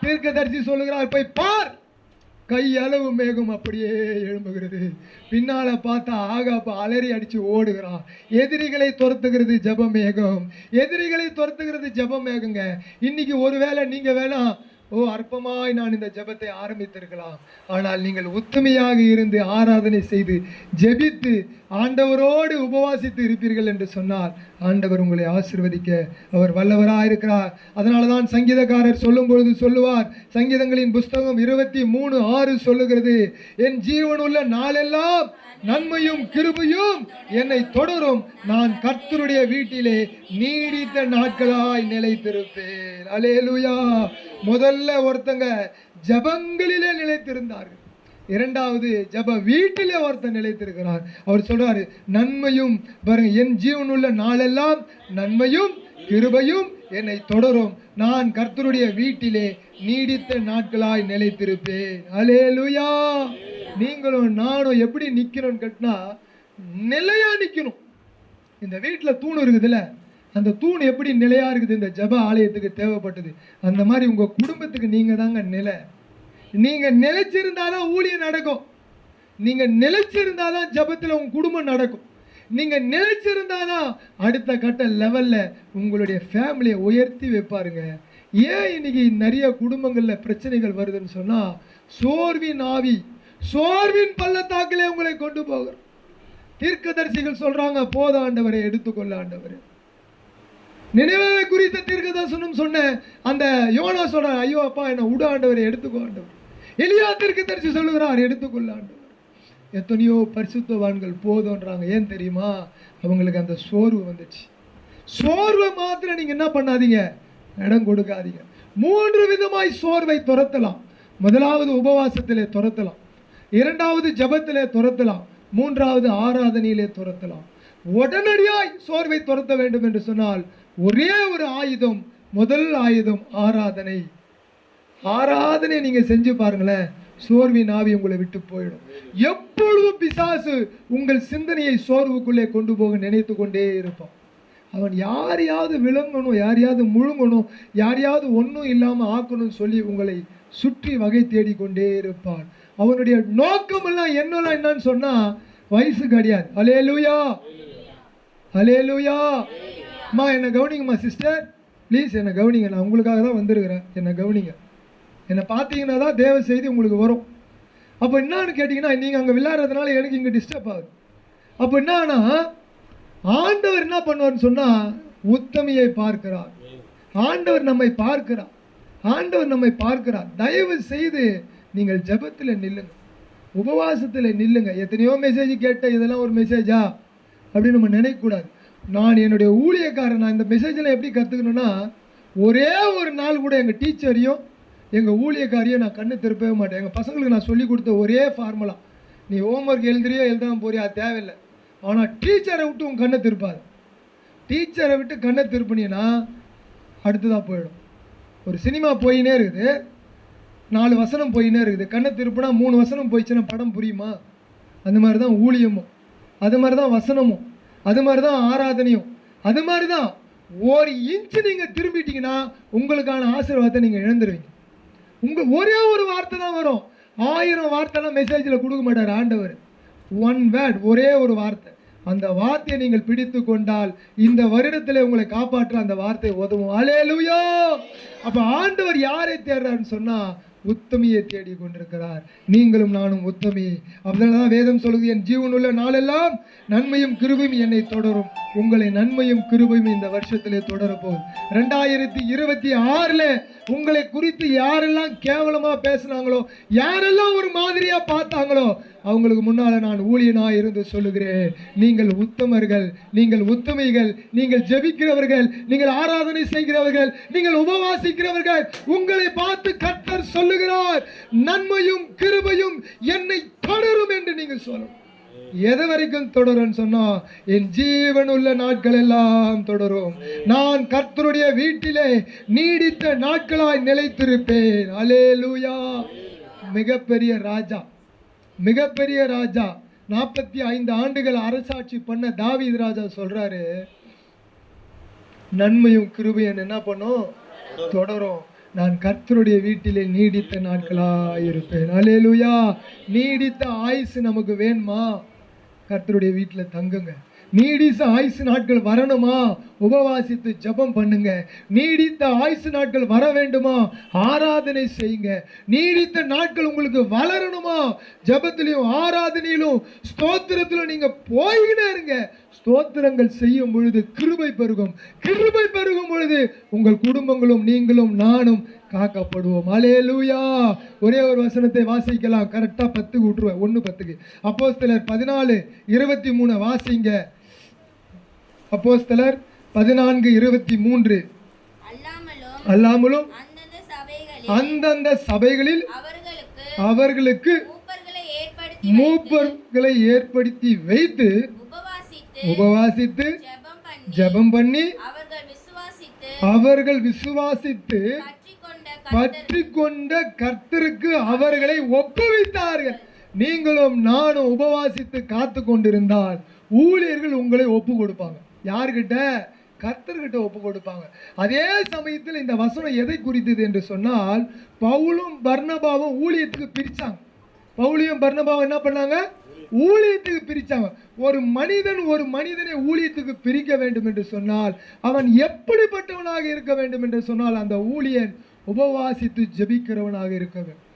தீர்க்கதரிசி சொல்லுகிறார், போய் பார், கையளவு மேகம் அப்படியே எழும்புகிறது. பின்னால பார்த்தா ஆகாப்பு அலறி அடிச்சு ஓடுகிறான். எதிரிகளை துரத்துகிறது ஜப மேகம், எதிரிகளை துரத்துகிறது ஜப மேகங்க. இன்னைக்கு ஒருவேளை நீங்க வேணா, ஓ அற்பமாய் நான் இந்த ஜெபத்தை ஆரம்பித்திருக்கலாம், ஆனால் நீங்கள் உத்தமையாக இருந்து ஆராதனை செய்து ஜெபித்து ஆண்டவரோடு உபவாசித்து இருப்பீர்கள் என்று சொன்னால், ஆண்டவர் உங்களை ஆசீர்வதிக்க அவர் வல்லவராக இருக்கிறார். அதனால தான் சங்கீதக்காரர் சொல்லும் பொழுது சொல்லுவார், சங்கீதங்களின் புஸ்தகம் 23:6 சொல்லுகிறது, என் ஜீவனுள்ள நாளெல்லாம் நன்மையும் கிருபையும் என்னை தொடரும், நான் கர்த்தருடைய வீட்டிலே நீடித்த நாட்களாய் நிலைத்திருப்பேன். அல்லேலூயா. முதல்ல ஒருத்தங்க ஜபங்களிலே நிலைத்திருந்தார்கள், இரண்டாவது ஜப வீட்டிலே ஒருத்தர் நிலைத்திருக்கிறார். அவர் சொல்றாரு, நன்மையும் பாருங்க, என் ஜீவனுள்ள நாளெல்லாம் நன்மையும் கிருபையும் என்னை தொடரும், நான் கர்த்தருடைய வீட்டிலே நீடித்த நாட்களாய் நிலைத்திருப்பேன். அல்லேலூயா. நீங்களும் நானும் எப்படி நிக்கணும்னு கேட்டா, நிலையா நிக்கணும். இந்த வீட்டில் தூண் இருக்குதுல்ல, அந்த தூண் எப்படி நிலையா இருக்குது, இந்த ஜப ஆலயத்துக்கு தேவைப்பட்டது. அந்த மாதிரி உங்க குடும்பத்துக்கு நீங்க தாங்க நிலை. நீங்க நிலைச்சிருந்தாதான் ஊழியம் நடக்கும், நீங்க நிலைச்சிருந்தாதான் ஜபத்தில் உங்க குடும்பம் நடக்கும். நீங்க நினைச்சிருந்தாதான் அடுத்த கட்ட லெவல்ல உங்களுடைய ஃபேமிலியை உயர்த்தி வைப்பாருங்க. ஏன் இன்னைக்கு நிறைய குடும்பங்கள்ல பிரச்சனைகள் வருதுன்னு சொன்னா, சோர்வின் ஆவி, சோர்வின் பள்ளத்தாக்கிலே உங்களை கொண்டு போகிற தீர்க்கதரிசிகள் சொல்றாங்க, போத ஆண்டவரை எடுத்துக்கொள்ள ஆண்டவரே. நினைவே குறித்த தீர்க்கதரிசனம் சொன்ன அந்த யோனா சொல்ற, ஐயோ அப்பா என்ன விட ஆண்டவரை எடுத்துக்கோ ஆண்டவர். எலியா தீர்க்கதரிசி சொல்லுகிறார், எடுத்துக்கொள்ள ஆண்டவர். எத்தனையோ பரிசுத்தவான்கள் போதுன்றாங்க. ஏன் தெரியுமா? அவங்களுக்கு அந்த சோர்வு வந்துச்சு. சோர்வை மாத்திரம் நீங்க என்ன பண்ணாதீங்க, இடம் கொடுக்காதீங்க. 3 விதமாய் சோர்வை துரத்தலாம். முதலாவது உபவாசத்திலே துரத்தலாம், இரண்டாவது ஜபத்திலே துரத்தலாம், மூன்றாவது ஆராதனையிலே துரத்தலாம். உடனடியாய் சோர்வை துரத்த வேண்டும் என்று சொன்னால் ஒரே ஒரு ஆயுதம், முதல் ஆயுதம் ஆராதனை. ஆராதனை நீங்க செஞ்சு பாருங்களேன், சோர்வின் ஆவி உங்களை விட்டு போயிடும். எப்பொழுதும் பிசாசு உங்கள் சிந்தனையை சோர்வுக்குள்ளே கொண்டு போக நினைத்து கொண்டே இருப்பான். அவன் யாரையாவது விளங்கணும், யாரையாவது முழுங்கணும், யாரையாவது ஒன்றும் இல்லாமல் ஆக்கணும்னு சொல்லி உங்களை சுற்றி வகை தேடிக்கொண்டே இருப்பான். அவனுடைய நோக்கம் எல்லாம் என்னன்னு சொன்னா வயசு கிடையாது. அல்லேலூயா, அல்லேலூயா. அம்மா என்னை கவனிங்கம்மா, சிஸ்டர் ப்ளீஸ் என்னை கவனிங்க, நான் உங்களுக்காக தான் வந்திருக்கிறேன், என்னை கவனிங்க. என்னை பார்த்தீங்கன்னா தான் தேவ செய்தி உங்களுக்கு வரும். அப்போ என்னன்னு கேட்டிங்கன்னா, நீங்கள் அங்கே விளையாடுறதுனால எனக்கு இங்கே டிஸ்டர்ப் ஆகுது. அப்போ என்னன்னா, ஆண்டவர் என்ன பண்ணுவார்னு சொன்னால் உத்தமியை பார்க்கிறார். ஆண்டவர் நம்மை பார்க்கிறார், ஆண்டவர் நம்மை பார்க்கிறார். தயவு செய்து நீங்கள் ஜெபத்தில் நில்லுங்க, உபவாசத்தில் நில்லுங்க. எத்தனையோ மெசேஜ் கேட்ட இதெல்லாம் ஒரு மெசேஜா அப்படின்னு நம்ம நினைக்கக்கூடாது. நான் என்னுடைய ஊழியக்காரன், நான் இந்த மெசேஜில் எப்படி கற்றுக்கணுன்னா, ஒரே ஒரு நாள் கூட எங்கள் டீச்சரையும் எங்கள் ஊழியக்காரையும் நான் கண்ணு திருப்பவே மாட்டேன். எங்கள் பசங்களுக்கு நான் சொல்லி கொடுத்த ஒரே ஃபார்முலா, நீ ஹோம்ஒர்க் எழுதுறியோ எழுதாமல் போறியா அது தேவையில்லை, ஆனால் டீச்சரை விட்டு உன் கண்ணை திருப்பாது. டீச்சரை விட்டு கண்ணை திருப்பினீங்கன்னா அடுத்ததாக போயிடும். ஒரு சினிமா போயினே இருக்குது, 4 வசனம் போயினே இருக்குது, கண்ணை திருப்பினா 3 வசனம் போயிடுச்சுன்னா படம் புரியுமா? அந்த மாதிரி தான் ஊழியமும், அது மாதிரி தான் வசனமும், அது மாதிரி தான் ஆராதனையும், அது மாதிரி தான். 1 இன்ச்சு நீங்கள் திரும்பிட்டீங்கன்னா உங்களுக்கான ஆசீர்வாதத்தை நீங்கள் இழந்துருவீங்க. ஒரே ஒரு வார்த்தை தான் வரும். 1000 வார்த்தைலாம் மெசேஜில் கொடுக்க மாட்டார் ஆண்டவர். 1 வேர்ட், ஒரே ஒரு வார்த்தை. அந்த வார்த்தையை நீங்கள் பிடித்து கொண்டால் இந்த வருடத்தில் உங்களை காப்பாற்ற அந்த வார்த்தை உதவும். அல்லேலூயா. அப்போ ஆண்டவர் யாரை தேடுறாருன்னு சொன்னா உத்தமியை தேடி கொண்டிருக்கிறார். நீங்களும் நானும் உத்தமி. அதனாலதான் வேதம் சொல்லுது, என் ஜீவனுள்ள நாளெல்லாம் நன்மையும் கிருபையும் என்னை தொடரும். உங்களை நன்மையும் கிருபையும் இந்த வருஷத்திலே தொடரப்போகுது. 2026 உங்களை குறித்து யாரெல்லாம் கேவலமா பேசினாங்களோ, யாரெல்லாம் ஒரு மாதிரியா பார்த்தாங்களோ, அவங்களுக்கு முன்னால நான் ஊழியனா இருந்து சொல்லுகிறேன், நீங்கள் உத்தமர்கள், நீங்கள் உத்தமிகள், நீங்கள் ஜெபிக்கிறவர்கள், நீங்கள் ஆராதனை செய்கிறவர்கள், நீங்கள் உபவாசிக்கிறவர்கள். உங்களை பார்த்து கர்த்தர் சொல்லுகிறார், நன்மையும் கிருபையும் என்னை தொடரும் என்று நீங்கள் சொல்லணும். எது வரைக்கும் தொடரும் சொன்னா, என் ஜீவனுள்ள நாட்கள் எல்லாம் தொடரும். நான் கர்த்தருடைய வீட்டிலே நீடித்த நாட்களாய் நிலைத்திருப்பேன். அல்லேலூயா. மிகப்பெரிய ராஜா, மிகப்பெரிய ராஜா, 45 ஆண்டுகள் அரசாட்சி பண்ண தாவீது ராஜா சொல்றாரு, நன்மையும் கிருபையும் என்ன பண்ணும்? தொடரும். நான் கர்த்தருடைய வீட்டிலே நீடித்த நாட்களாய் இருப்பேன். அல்லேலூயா. நீடித்த ஆயுசு நமக்கு வேணுமா? கர்த்தருடைய வீட்டில் தங்குங்க. நீடித்த ஆயுசு நாட்கள் வரணுமா? உபவாசித்து ஜெபம் பண்ணுங்க. நீடித்த ஆயுசு நாட்கள் வர வேண்டுமா? ஆராதனை செய்யுங்க. நீடித்த நாட்கள் உங்களுக்கு வளரணுமா? ஜெபத்திலும் ஆராதனையிலும் ஸ்தோத்திரத்திலும் நீங்க போய்கிட்டே இருங்க. ஸ்தோத்திரங்கள் செய்யும் பொழுது கிருபை பெருகும். கிருபை பெருகும் பொழுது உங்கள் குடும்பங்களும் நீங்களும் நானும் காக்கப்படுவோம். அல்லேலூயா. ஒரே ஒரு வசனத்தை வாசிக்கலாம், கரெக்டா 10 விட்டுருவேன், 1:10. அப்போஸ்தலர் 14:23 வாசிங்க. அப்போஸ்தலர் 14:23. அல்லாமலும் அந்தந்த சபைகளில் அவர்களுக்கு மூப்பர்களை ஏற்படுத்தி வைத்து உபவாசித்து ஜெபம் பண்ணி அவர்கள் விசுவாசித்து பற்றி கொண்ட கர்த்தருக்கு அவர்களை ஒப்புவித்தார்கள். நீங்களும் நானும் உபவாசித்து காத்து கொண்டிருந்தால் ஊழியர்கள் உங்களை ஒப்பு கொடுப்பாங்க. யார்கிட்ட? கர்த்தர்கிட்ட ஒப்பு கொடுப்பாங்க. அதே சமயத்தில் இந்த வசனம் எதை குறித்தது என்று சொன்னால், பவுலும் பர்னபாவும் ஊழியத்துக்கு பிரிச்சாங்க. பவுலியும் பர்னபாவும் என்ன பண்ணாங்க? ஊழியத்துக்கு பிரிச்சாங்க. ஒரு மனிதனை ஊழியத்துக்கு பிரிக்க வேண்டும் என்று சொன்னால் அவன் எப்படிப்பட்டவனாக இருக்க வேண்டும் என்று சொன்னால் அந்த ஊழியன் உபவாசித்து ஜெபிக்கிறவனாக இருக்க வேண்டும்.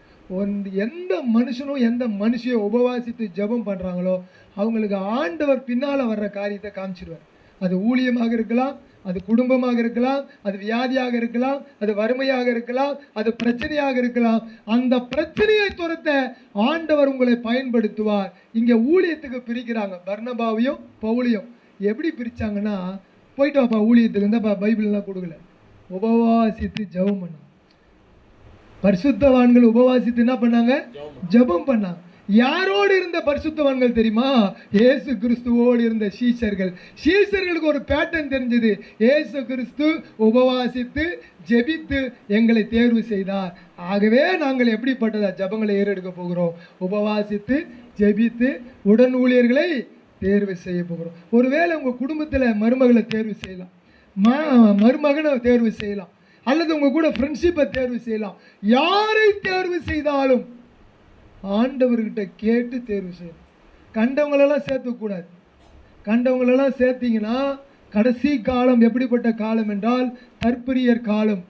எந்த மனுஷனும் எந்த மனுஷியோ உபவாசித்து ஜெபம் பண்றாங்களோ அவங்களுக்கு ஆண்டவர் பின்னால வர்ற காரியத்தை காமிச்சிருவார். அது ஊழியமாக இருக்கலாம், அது குடும்பமாக இருக்கலாம், அது வியாதியாக இருக்கலாம், அது வறுமையாக இருக்கலாம், அது பிரச்சனையாக இருக்கலாம். அந்த பிரச்சனையை துரத்த ஆண்டவர் உங்களை பயன்படுத்துவார். இங்க ஊழியத்துக்கு பிரிக்கிறாங்க. பர்னபாவையும் பவுலையும் எப்படி பிரிச்சாங்கன்னா, போயிட்டு வாப்பா ஊழியத்துக்கு இருந்தாப்பா, பைபிள்லாம் கொடுக்கல, உபவாசித்து ஜெபம் பண்ணாங்க. பரிசுத்தவான்கள் உபவாசித்து என்ன பண்ணாங்க? ஜெபம் பண்ணாங்க. யாரோடு இருந்த பரிசுத்தவான்கள் தெரியுமா? இயேசு கிறிஸ்துவோடு இருந்த சீஷர்கள். சீஷர்களுக்கு ஒரு பேட்டர்ன் தெரிஞ்சது. இயேசு கிறிஸ்து உபவாசித்து ஜெபித்து எங்களை தேர்வு செய்தார். ஆகவே நாங்கள் எப்படிப்பட்டதா ஜெபங்களை ஏறெடுக்க போகிறோம்? உபவாசித்து ஜெபித்து உடன் ஊழியர்களை தேர்வு செய்ய போகிறோம். ஒருவேளை உங்க குடும்பத்தில் மருமகளை தேர்வு செய்யலாம், மருமகனை தேர்வு செய்யலாம், அல்லது உங்க கூட ஃப்ரெண்ட்ஷிப்பை தேர்வு செய்யலாம். யாரை தேர்வு செய்தாலும் ஆண்டவர்கிட்ட கேட்டு தேர்வு செய்யணும். கண்டவங்களெல்லாம் சேர்த்துக்கூடாது. கண்டவங்களெல்லாம் சேர்த்தீங்கன்னா கடைசி காலம் எப்படிப்பட்ட காலம் என்றால் தற்பிரியர் காலம்,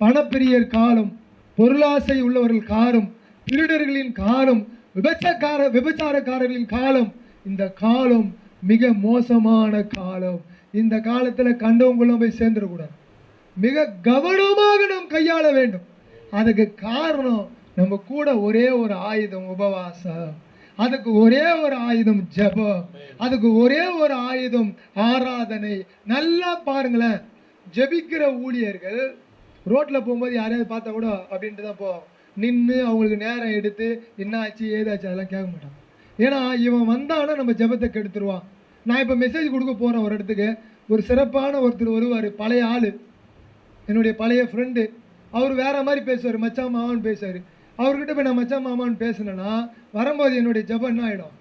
பணப்பிரியர் காலம், பொருளாசை உள்ளவர்கள் காலம், திருடர்களின் காலம், விபச்சாரக்காரர்களின் காலம். இந்த காலம் மிக மோசமான காலம். இந்த காலத்தில் கண்டவங்களும் போய் சேர்ந்துடக்கூடாது. மிக கவனமாக நாம் கையாள வேண்டும். அதுக்கு காரணம் நம்ம கூட ஒரே ஒரு ஆயுதம் உபவாசம், அதுக்கு ஒரே ஒரு ஆயுதம் ஜெபம், அதுக்கு ஒரே ஒரு ஆயுதம் ஆராதனை. நல்லா பாருங்களேன், ஜெபிக்கிற ஊழியர்கள் ரோட்ல போகும்போது யாரையாவது பார்த்தா கூட அப்படின்ட்டு தான் போவோம். நின்று அவங்களுக்கு நேரம் எடுத்து என்ன ஆச்சு ஏதாச்சு அதெல்லாம் கேட்க மாட்டாங்க. ஏன்னா இவன் வந்தானா நம்ம ஜெபத்தை கெடுத்துருவான். நான் இப்போ மெசேஜ் கொடுக்க போகிறேன் ஒரு இடத்துக்கு, ஒரு சிறப்பான ஒருத்தர் வருவார், பழைய ஆள், என்னுடைய பழைய ஃப்ரெண்டு. அவர் வேற மாதிரி பேசுவார், மச்சான் மாமான்னு பேசுவார். அவர்கிட்ட போய் நான் மச்சான் மாமான்னு பேசினேன்னா வரும்போது என்னுடைய ஜெபம் என்ன ஆகிடும்?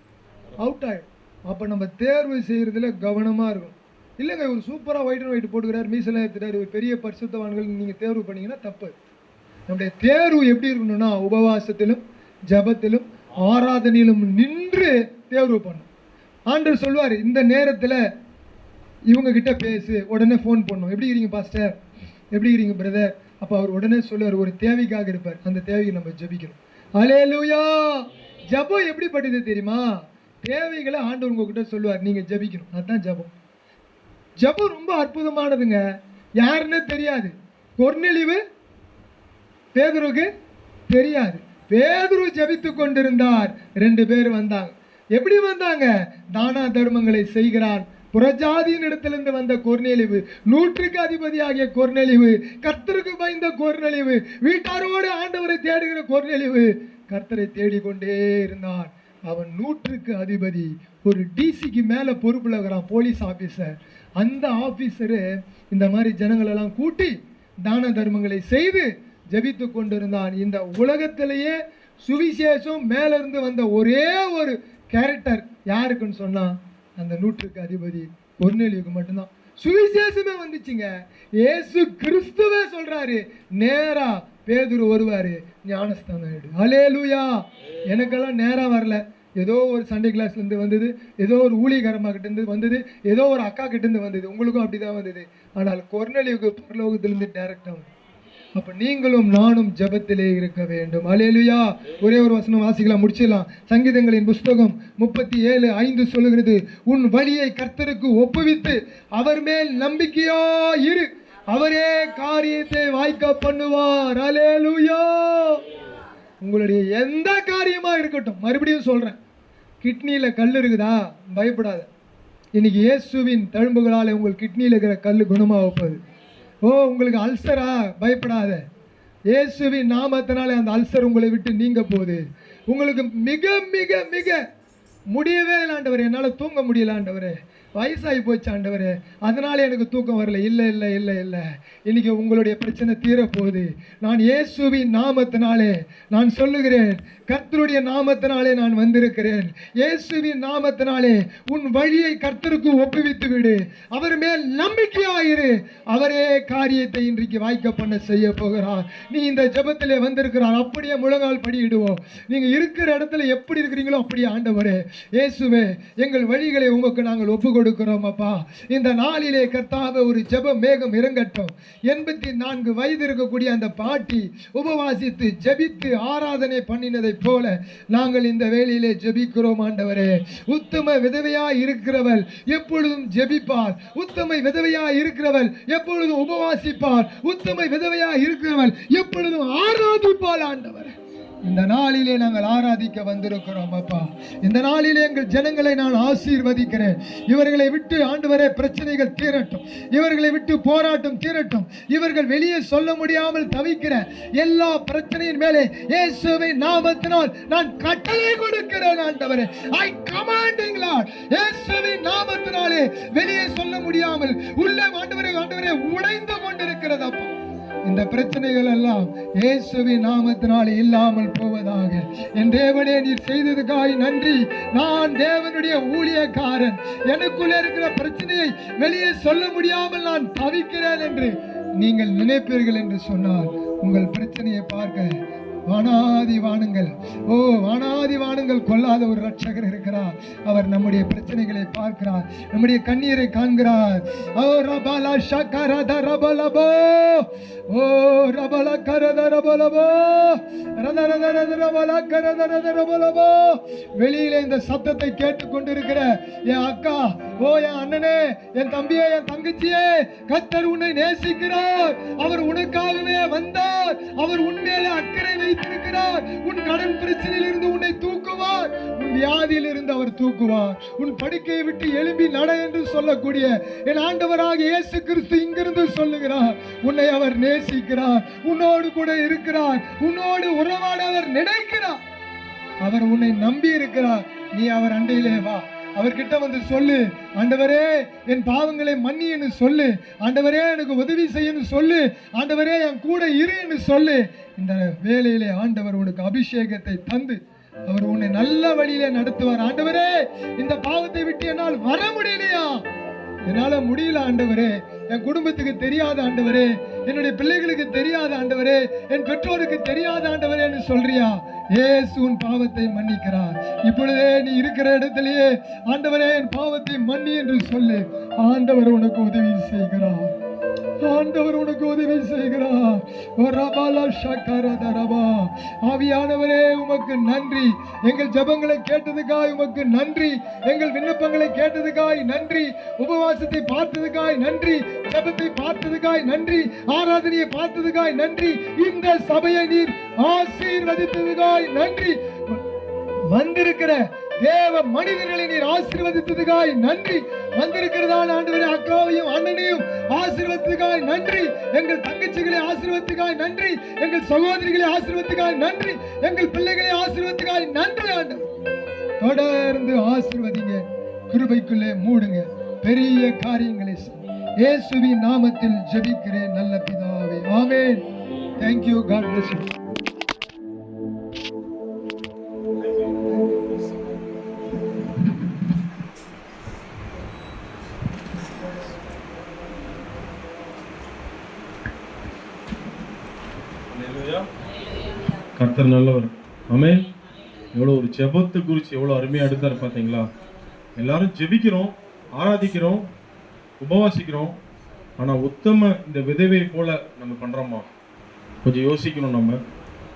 அவுட் ஆகிடும். அப்போ நம்ம தேர்வு செய்கிறதுல கவனமாக இருக்கும். இல்லைங்க ஒரு சூப்பராக ஒயிட் அண்ட் ஒயிட் போட்டுக்கிறார், மீசெல்லாம் எடுத்துட்டார், ஒரு பெரிய பரிசுத்தவான்கள் நீங்கள் தேர்வு பண்ணிங்கன்னா தப்பு. நம்முடைய தேர்வு எப்படி இருக்கணும்னா உபவாசத்திலும் ஜெபத்திலும் ஆராதனையிலும் நின்று தேர்வு பண்ணும். ஆண்டவர் சொல்லுவார், இந்த நேரத்தில் இவங்க கிட்ட பேசு, உடனே ஃபோன் பண்ணும், எப்படி இருக்கீங்க பாஸ்டர், எப்படி இருக்கீங்க பிரதர். அப்போ அவர் உடனே சொல்லுவார், ஒரு தேவைக்காக இருப்பார், அந்த தேவையை நம்ம ஜெபிக்கணும். அல்லேலூயா. ஜெபம் எப்படிப்பட்டது தெரியுமா? தேவைகளை ஆண்டவர் உங்ககிட்ட சொல்லுவார், நீங்க ஜெபிக்கணும். அதுதான் ஜெபம். ஜெபம் ரொம்ப அற்புதமானதுங்க. யாருன்னு தெரியாது. கொர்நேலியு பேதுருக்கு தெரியாது. பேதுரு ஜெபித்து கொண்டிருந்தார். 2 பேர் வந்தாங்க. எப்படி வந்தாங்க? தான தர்மங்களை செய்கிறான். புறஜாதியின் இடத்திலிருந்து வந்த கொர்நேலியு, 100க்கு அதிபதியாகிய கொர்நேலியு, கர்த்தருக்கு பயந்த கொர்நேலியு, வீட்டாரோடு ஆண்டவரை தேடுகிற கொர்நேலியு கர்த்தரை தேடிக்கொண்டே இருந்தான். அவன் 100க்கு அதிபதி, ஒரு டிசிக்கு மேல பொறுப்புல இருக்கிறான், போலீஸ் ஆபீசர். அந்த ஆபீசரு இந்த மாதிரி ஜனங்களெல்லாம் கூட்டி தான தர்மங்களை செய்து ஜெபித்து கொண்டிருந்தான். இந்த உலகத்திலேயே சுவிசேஷம் மேல இருந்து வந்த ஒரே ஒரு கேரக்டர் யாருக்குன்னு சொன்னா அந்த 100க்கு அதிபதி கொர்நேலியுக்கு மட்டும்தான். சுவிசேஷமே வந்துச்சுங்க. இயேசு கிறிஸ்துவே சொல்றாரு, நேரா பேதுரு வருவாரு, ஞானஸ்தானம் எடு. அல்லேலூயா. எனக்கெல்லாம் நேரா வரல, ஏதோ ஒரு சண்டே கிளாஸ்ல இருந்து வந்தது, ஏதோ ஒரு ஊழியக்காரமா கிட்ட இருந்து வந்தது, ஏதோ ஒரு அக்கா கிட்ட இருந்து வந்தது. உங்களுக்கும் அப்படிதான் வந்தது. ஆனால் கொர்நேலியுக்கு பரலோகத்திலிருந்து டைரக்டா வந்து. அப்ப நீங்களும் நானும் ஜெபத்திலே இருக்க வேண்டும். அல்லேலூயா. ஒரே ஒரு வசனம் வாசிக்கலாம், முடிச்சிடலாம். சங்கீதங்களின் புஸ்தகம் 37:5 சொல்லுகிறது, உன் வழியை கர்த்தருக்கு ஒப்புவித்து அவர் மேல் நம்பிக்கையா இரு, அவரே காரியத்தை வாய்க்க பண்ணுவார். அல்லேலூயா. உங்களுடைய எந்த காரியமா இருக்கட்டும், மறுபடியும் சொல்றேன், கிட்னியில கல் இருக்குதா, பயப்படாத. இன்னைக்கு இயேசுவின் தழும்புகளால் உங்கள் கிட்னியில இருக்கிற கல் குணமாக போகுது. ஓ, உங்களுக்கு அல்சரா, பயப்படாத. இயேசுவின் நாமத்தினாலே அந்த அல்சர் உங்களை விட்டு நீங்க போகுது. உங்களுக்கு மிக மிக மிக முடியவே இல்லை ஆண்டவரே, என்னால் தூங்க முடியல ஆண்டவரே, வயசாகி போச்சு ஆண்டவரே, அதனால எனக்கு தூக்கம் வரல. இல்லை இல்லை இல்லை இல்லை, இன்னைக்கு உங்களுடைய பிரச்சனை தீரப்போகுது. நான் இயேசுவின் நாமத்தினாலே நான் சொல்லுகிறேன், கர்த்தருடைய நாமத்தினாலே நான் வந்திருக்கிறேன். இயேசுவின் நாமத்தினாலே உன் வழியை கர்த்தருக்கு ஒப்புவித்து விடு. அவர் மேல் நம்பிக்கையாயிரு. அவரே காரியத்தை இன்றைக்கு வாய்க்க பண்ண செய்ய போகிறார். நீ இந்த ஜெபத்திலே வந்திருக்கிறார், அப்படியே முழங்கால் படியிடுவோம். நீங்க இருக்கிற இடத்துல எப்படி இருக்கிறீங்களோ அப்படியே ஆண்டவரே இயேசுவே, எங்கள் வழிகளை உமக்கு நாங்கள் ஒப்பு கொடுக்கிறோம் அப்பா. இந்த நாளிலே கர்த்தாவே ஒரு ஜெப மேகம் இறங்கட்டும். 84 வயது இருக்கக்கூடிய அந்த பாட்டி உபவாசித்து ஜெபித்து ஆராதனை பண்ணினதை போல நாங்கள் இந்த வேளையிலே ஜெபிக்கிறோம் ஆண்டவரே. உத்தம விதவையா இருக்கிறவள் எப்பொழுதும் ஜெபிப்பார். உத்தம விதவையா இருக்கிறவள் எப்பொழுதும் உபவாசிப்பார். உத்தம விதவையா இருக்கிறவள் எப்பொழுதும் ஆராதிப்பாள் ஆண்டவரே. இந்த நாளிலே நாங்கள் ஆராதிக்க வந்திருக்கிறோம் அப்பா. இந்த நாளிலே எங்கள் ஜனங்களை நான் ஆசீர்வதிக்கிறேன். இவர்களை விட்டு ஆண்டவரே பிரச்சனைகள் தீரட்டும். இவர்களை விட்டு போராட்டம் தீரட்டும். இவர்கள் வெளியே சொல்ல முடியாமல் தவிக்கிற எல்லா பிரச்சனையின் மேலே இயேசுவின் நாமத்தினால் நான் கட்டளை கொடுக்கிறேன் ஆண்டவரே. ஐ கமாண்டிங் லார்ட், இயேசுவின் நாமத்தினாலே வெளியே சொல்ல முடியாமல் உள்ள ஆண்டவரே ஆண்டவரே உடைந்து கொண்டிருக்கிறது அப்பா. இந்த பிரச்சனைகள் எல்லாம் இயேசுவின் நாமத்தினாலே இல்லாமல் போவதாக. என் தேவனே, நீர் செய்ததுக்காய் நன்றி. நான் தேவனுடைய ஊழியக்காரன், எனக்குள்ளே இருக்கிற பிரச்சனையை வெளியே சொல்ல முடியாமல் நான் தவிக்கிறேன் என்று நீங்கள் நினைப்பீர்கள் என்று சொன்னால் உங்கள் பிரச்சனையை பார்க்க வானாதி வானங்கள், வானாதி வானங்கள் கொள்ளாத ஒரு ரட்சகர் இருக்கிறார். அவர் நம்முடைய பிரச்சனைகளை பார்க்கிறார், நம்முடைய கண்ணீரை காண்கிறார். ஓ ரபல ஷகரத ரபலபோ, ஓ ரபல கரத ரபலபோ, ரதரதரத ரபல கரத ரபலபோ. வெளியிலே இந்த சத்தத்தை கேட்டுக்கொண்டிருக்கிற என் அக்கா, என் அண்ணனே, என் தம்பியே, என் தங்கச்சியே, கர்த்தர் உன்னை நேசிக்கிறார். அவர் உனக்காகவே வந்தார். அவர் உன்மேலே அக்கறை வைத்திருக்கிறார். உன் கடன் பிரச்சனையிலிருந்து உன்னை தூக்குவார். உன் வியாதியிலிருந்து அவர் தூக்குவார். உன் படுக்கையை விட்டு எழும்பி நட என்று சொல்லக்கூடிய என் ஆண்டவராக இயேசு கிறிஸ்து இங்கிருந்து சொல்லுகிறார். உன்னை அவர் நேசிக்கிறார். உன்னோடு கூட இருக்கிறார். உன்னோடு உறவாட அவர் நினைக்கிறார். அவர் உன்னை நம்பி இருக்கிறார். நீ அவர் அண்டையிலே வா. அவர்கிட்ட வந்து சொல்லு, ஆண்டவரே என் பாவங்களை மன்னி என்று சொல்லு. ஆண்டவரே எனக்கு உதவி செய்யன்னு சொல்லு. ஆண்டவரே என் கூட இரு என்று சொல்லு. இந்த வேளையிலே ஆண்டவர் உனக்கு அபிஷேகத்தை தந்து அவர் உன்னை நல்ல வழியிலே நடத்துவார். ஆண்டவரே, இந்த பாவத்தை விட்டு என்னால் வர முடியலையா? என்னால முடியல ஆண்டவரே. என் குடும்பத்துக்கு தெரியாத ஆண்டவரே, என்னுடைய பிள்ளைகளுக்கு தெரியாத ஆண்டவரே, என் பெற்றோருக்கு தெரியாத ஆண்டவரே என்று சொல்றியா? இயேசு உன் பாவத்தை மன்னிக்கிறார். இப்பொழுதே நீ இருக்கிற இடத்திலேயே ஆண்டவரே என் பாவத்தை மன்னி என்று சொல்லு. ஆண்டவர் உனக்கு உதவி செய்கிறார். ஆண்டவர் உனக்கு உதவி செய்கிறார். ஆவியானவரே உமக்கு நன்றி. எங்கள் ஜெபங்களை கேட்டதுக்காய் உமக்கு நன்றி. எங்கள் விண்ணப்பங்களை கேட்டதுக்காய் நன்றி. உபவாசத்தை பார்த்ததுக்காய் நன்றி. ஜெபத்தை பார்த்ததுக்காய் நன்றி. ஆராதனையை பார்த்ததுக்காய் நன்றி. இந்த சபையை நீர் ஆசீர்வதித்ததுக்காய் நன்றி. வந்திருக்கிற தேவ மனிதர்களை நீர் ஆசீர்வதித்ததுக்காய் நன்றி. வந்திருக்கிறதான ஆண்டவரே அக்காவையும் அண்ணனையும் ஆசீர்வதித்ததுக்காய் நன்றி. எங்கள் தங்கச்சிகளை ஆசீர்வதித்ததுக்காய் நன்றி. எங்கள் சகோதரிகளை ஆசீர்வதித்ததுக்காய் நன்றி. எங்கள் பிள்ளைகளை ஆசீர்வதித்ததுக்காய் நன்றி. ஆண்டவர் தொடர்ந்து ஆசீர்வதிங்க. கிருபைக்குள்ளே மூடுங்க. பெரிய காரியங்களை இயேசுவின் நாமத்தில் ஜெபிக்கிறேன் நல்ல பிதாவே. ஆமென். Thank you. God bless you. கர்த்தர் நல்லவர். ஆமென். எவ்வளோ ஒரு ஜெபத்தை குறித்து எவ்வளோ அருமையாக எடுத்தார் பார்த்தீங்களா? எல்லாரும் ஜெபிக்கிறோம், ஆராதிக்கிறோம், உபவாசிக்கிறோம். ஆனால் உத்தம இந்த விதவை போல நம்ம பண்ணுறோமா? கொஞ்சம் யோசிக்கணும்.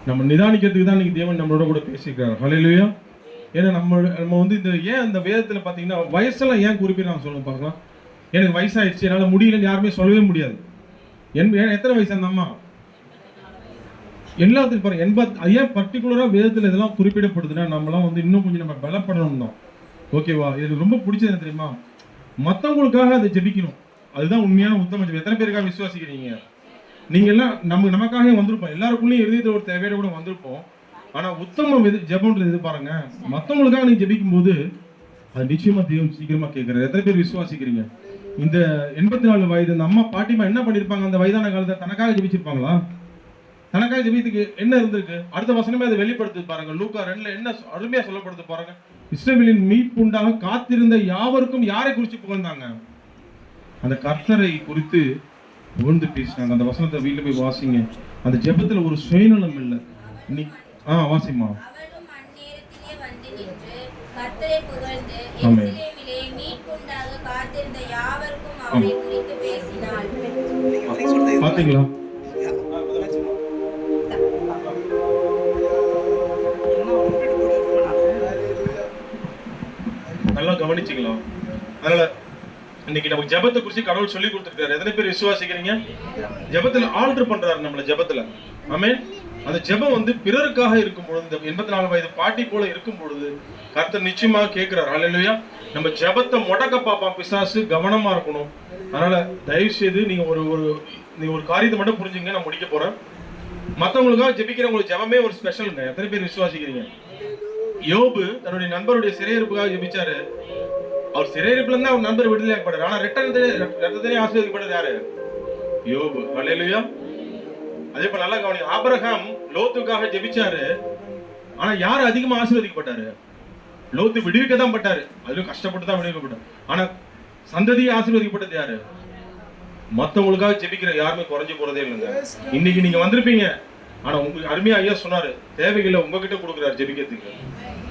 நம்ம நிதானிக்கிறதுக்கு தான் இன்னைக்கு தேவன் நம்மளோட கூட பேசிக்கிறார். ஹல்லேலூயா. ஏன்னா நம்ம வந்து இந்த ஏன் அந்த வேதத்தில் பார்த்தீங்கன்னா வயசெல்லாம் ஏன் குறிப்பிட்டு சொல்லுங்க பார்க்கலாம். எனக்கு வயசாகிடுச்சு, என்னால் முடியலன்னு யாருமே சொல்லவே முடியாது. எத்தனை வயசு அந்த அம்மா? எல்லாத்துக்கும் பாருங்க 80. ஏன் பர்டிகுலராக வேதத்தில் இதெல்லாம் குறிப்பிடப்படுதுன்னா நம்மளாம் வந்து இன்னும் கொஞ்சம் நம்ம பலப்படணும் தான். ஓகேவா? இது ரொம்ப பிடிச்சது என்ன தெரியுமா? மற்றவங்களுக்காக அதை ஜெபிக்கணும். அதுதான் உண்மையான உத்தம ஜெபம். எத்தனை பேருக்காக விசுவாசிக்கிறீங்க? நீங்கள் எல்லாம் நமக்காக வந்திருப்போம். எல்லாருக்குள்ளேயும் எழுதிய ஒரு தேவையோட கூட வந்திருப்போம். ஆனால் உத்தம ஜெபம்ன்றது இது பாருங்க, மற்றவங்களுக்காக நீ ஜெபிக்கும் போது அது நிச்சயமா தேவன் சீக்கிரமா கேட்கிறாரு. எத்தனை பேர் விசுவாசிக்கிறீங்க? இந்த 84 வயது இந்த அம்மா பாட்டிமா என்ன பண்ணிருப்பாங்க? அந்த வயதான காலத்தை தனக்காக ஜெபிச்சிருப்பாங்களா? தனக்காக ஜெபித்துக்கு என்ன இருந்திருக்கு? அடுத்த வசனமே அதை வெளிப்படுத்து பாருங்க. லூக்கா 2ல என்ன அருமையா சொல்லப்படுது பாருங்க. இஸ்ரவேலின் மீட்புண்டாக காத்திருந்த யாவருக்கும் யாரை குறித்து புகழ்ந்தாங்க? அந்த கர்த்தரை குறித்து புகழ்ந்து பேசினாங்க. அந்த வசனத்தை வீட்டுல போய் வாசிங்க. அந்த ஜெபத்துல ஒரு சுயநலம் இல்லை. நீ வாசிமா. அவளும் அந்நேரத்திலே வந்து நின்று கர்த்தரை புகழ்ந்து ஆமென். எருசலேமிலே மீட்புண்டாக காத்திருந்த யாவருக்கும் அவரை குறித்து பேசினாள். பாத்தீங்களா? நல்லா கவனிச்சுக்கலாம். அதனால இன்னைக்கு நமக்கு ஜெபத்தை குறித்து கடவுள் சொல்லி கொடுத்துருக்காரு. எத்தனை பேர் விசுவாசிக்கிறீங்க? ஜெபத்துல ஆல்டர் பண்றாரு நம்மள ஜெபத்துல. ஆமென். அந்த ஜெபம் வந்து பிறருக்காக இருக்கும் பொழுது, இந்த 84 வயது பாட்டி போல இருக்கும் பொழுது கர்த்தர் நிச்சயமாக கேட்கிறார். ஹல்லேலூயா. நம்ம ஜெபத்தை முடக்க பார்ப்பான் பிசாசு. கவனமா இருக்கணும். அதனால தயவு செய்து நீங்க ஒரு காரியத்தை மட்டும் புரிஞ்சுங்க. நான் முடிக்க போறேன். மற்றவங்களுக்காக ஜெபிக்கிறவங்களுக்கு ஜெபமே ஒரு ஸ்பெஷலுங்க. எத்தனை பேர் விசுவாசிக்கிறீங்க? யோபு தன்னுடைய நண்பருடைய சிறையிருப்புக்காக ஜெபிச்சாரு. அவர் சிறையிருப்புல இருந்து அவர் நண்பர் விடுதலையாக்கப்பட்டார். ஆனா ரத்தத்திலே ஆசீர்வதிக்கப்பட்டது யாரு? யோபு. ஹல்லேலூயா. அதே போல நல்லா கவனிங்க. ஆபிரகாம் லோத்துக்காக ஜெபிச்சாரு. ஆனா யார் அதிகமா ஆசீர்வதிக்கப்பட்டாரு? லோத்து விடுவிக்க தான் பட்டாரு. அதுவும் கஷ்டப்பட்டு தான் விடுவிக்கப்பட்டார். ஆனா சந்ததியை ஆசீர்வதிக்கப்பட்டது யாரு? மத்தவங்களுக்காக ஜெபிக்கிற யாருமே குறைஞ்சு போறதே இல்லைங்க. இன்னைக்கு நீங்க வந்திருப்பீங்க. ஆனா உங்களுக்கு அருமையா ஐயா சொன்னாரு, தேவைகளை உங்ககிட்ட கொடுக்குறாரு ஜெபிக்கிறதுக்கு.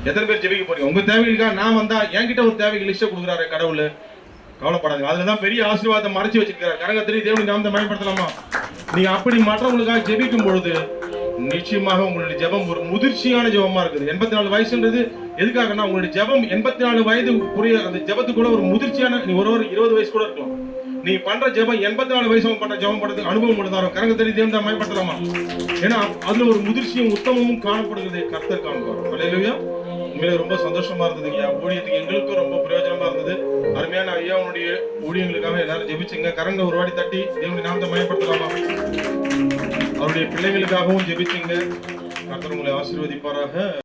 எத்தனை பேர் ஜெபிக்க போறீங்க? உங்க தேவைகளுக்காக நான் வந்தா என்கிட்ட ஒரு தேவைகள் லிஸ்ட் கொடுக்குறாரு கடவுள். கவலைப்படாதீங்க. அதுலதான் பெரிய ஆசீர்வாதத்தை மறைச்சு வச்சிருக்காரு. கரங்கத்திலே தேவனுடைய நாமத்தை பயன்படுத்தலாமா? நீங்க அப்படி மற்றவங்களுக்காக ஜெபிக்கும் பொழுது நிச்சயமாக உங்களுடைய ஜெபம் ஒரு முதிர்ச்சியான ஜெபமா இருக்குது. 84 வயசுன்றது எதுக்காகனா உங்களுடைய ஜெபம் 84 வயது புரிய அந்த ஜெபத்துக்கு கூட ஒரு முதிர்ச்சியான, நீ ஒரு 20 வயசு கூட இருக்கலாம். நீ பண்ற ஜெபம் 84 வயசு பண்ற ஜெபம் பண்றதுக்கு அனுபவம் உள்ளதாரும். கரங்கத்திலே தேவனுடைய பயன்படுத்தலாமா? ஏன்னா அதுல ஒரு முதிர்ச்சியும் உத்தமமும் காணப்படுகிறது. கர்த்தர் காண்பார். ஹல்லேலூயா. உண்மையிலே ரொம்ப சந்தோஷமா இருந்தது ஐயா. ஊழியத்துக்கு எங்களுக்கும் ரொம்ப பிரயோஜனமா இருந்தது. அருமையான ஐயாவுடைய ஊழியங்களுக்காக எல்லாரும் ஜெபிச்சுங்க. கரங்க ஒரு வாடி தட்டி தேவனுடைய நாமத்தை பயன்படுத்தலாமா? அவருடைய பிள்ளைகளுக்காகவும் ஜெபிச்சுங்க. கர்த்தர் உங்களை ஆசீர்வதிப்பாராக.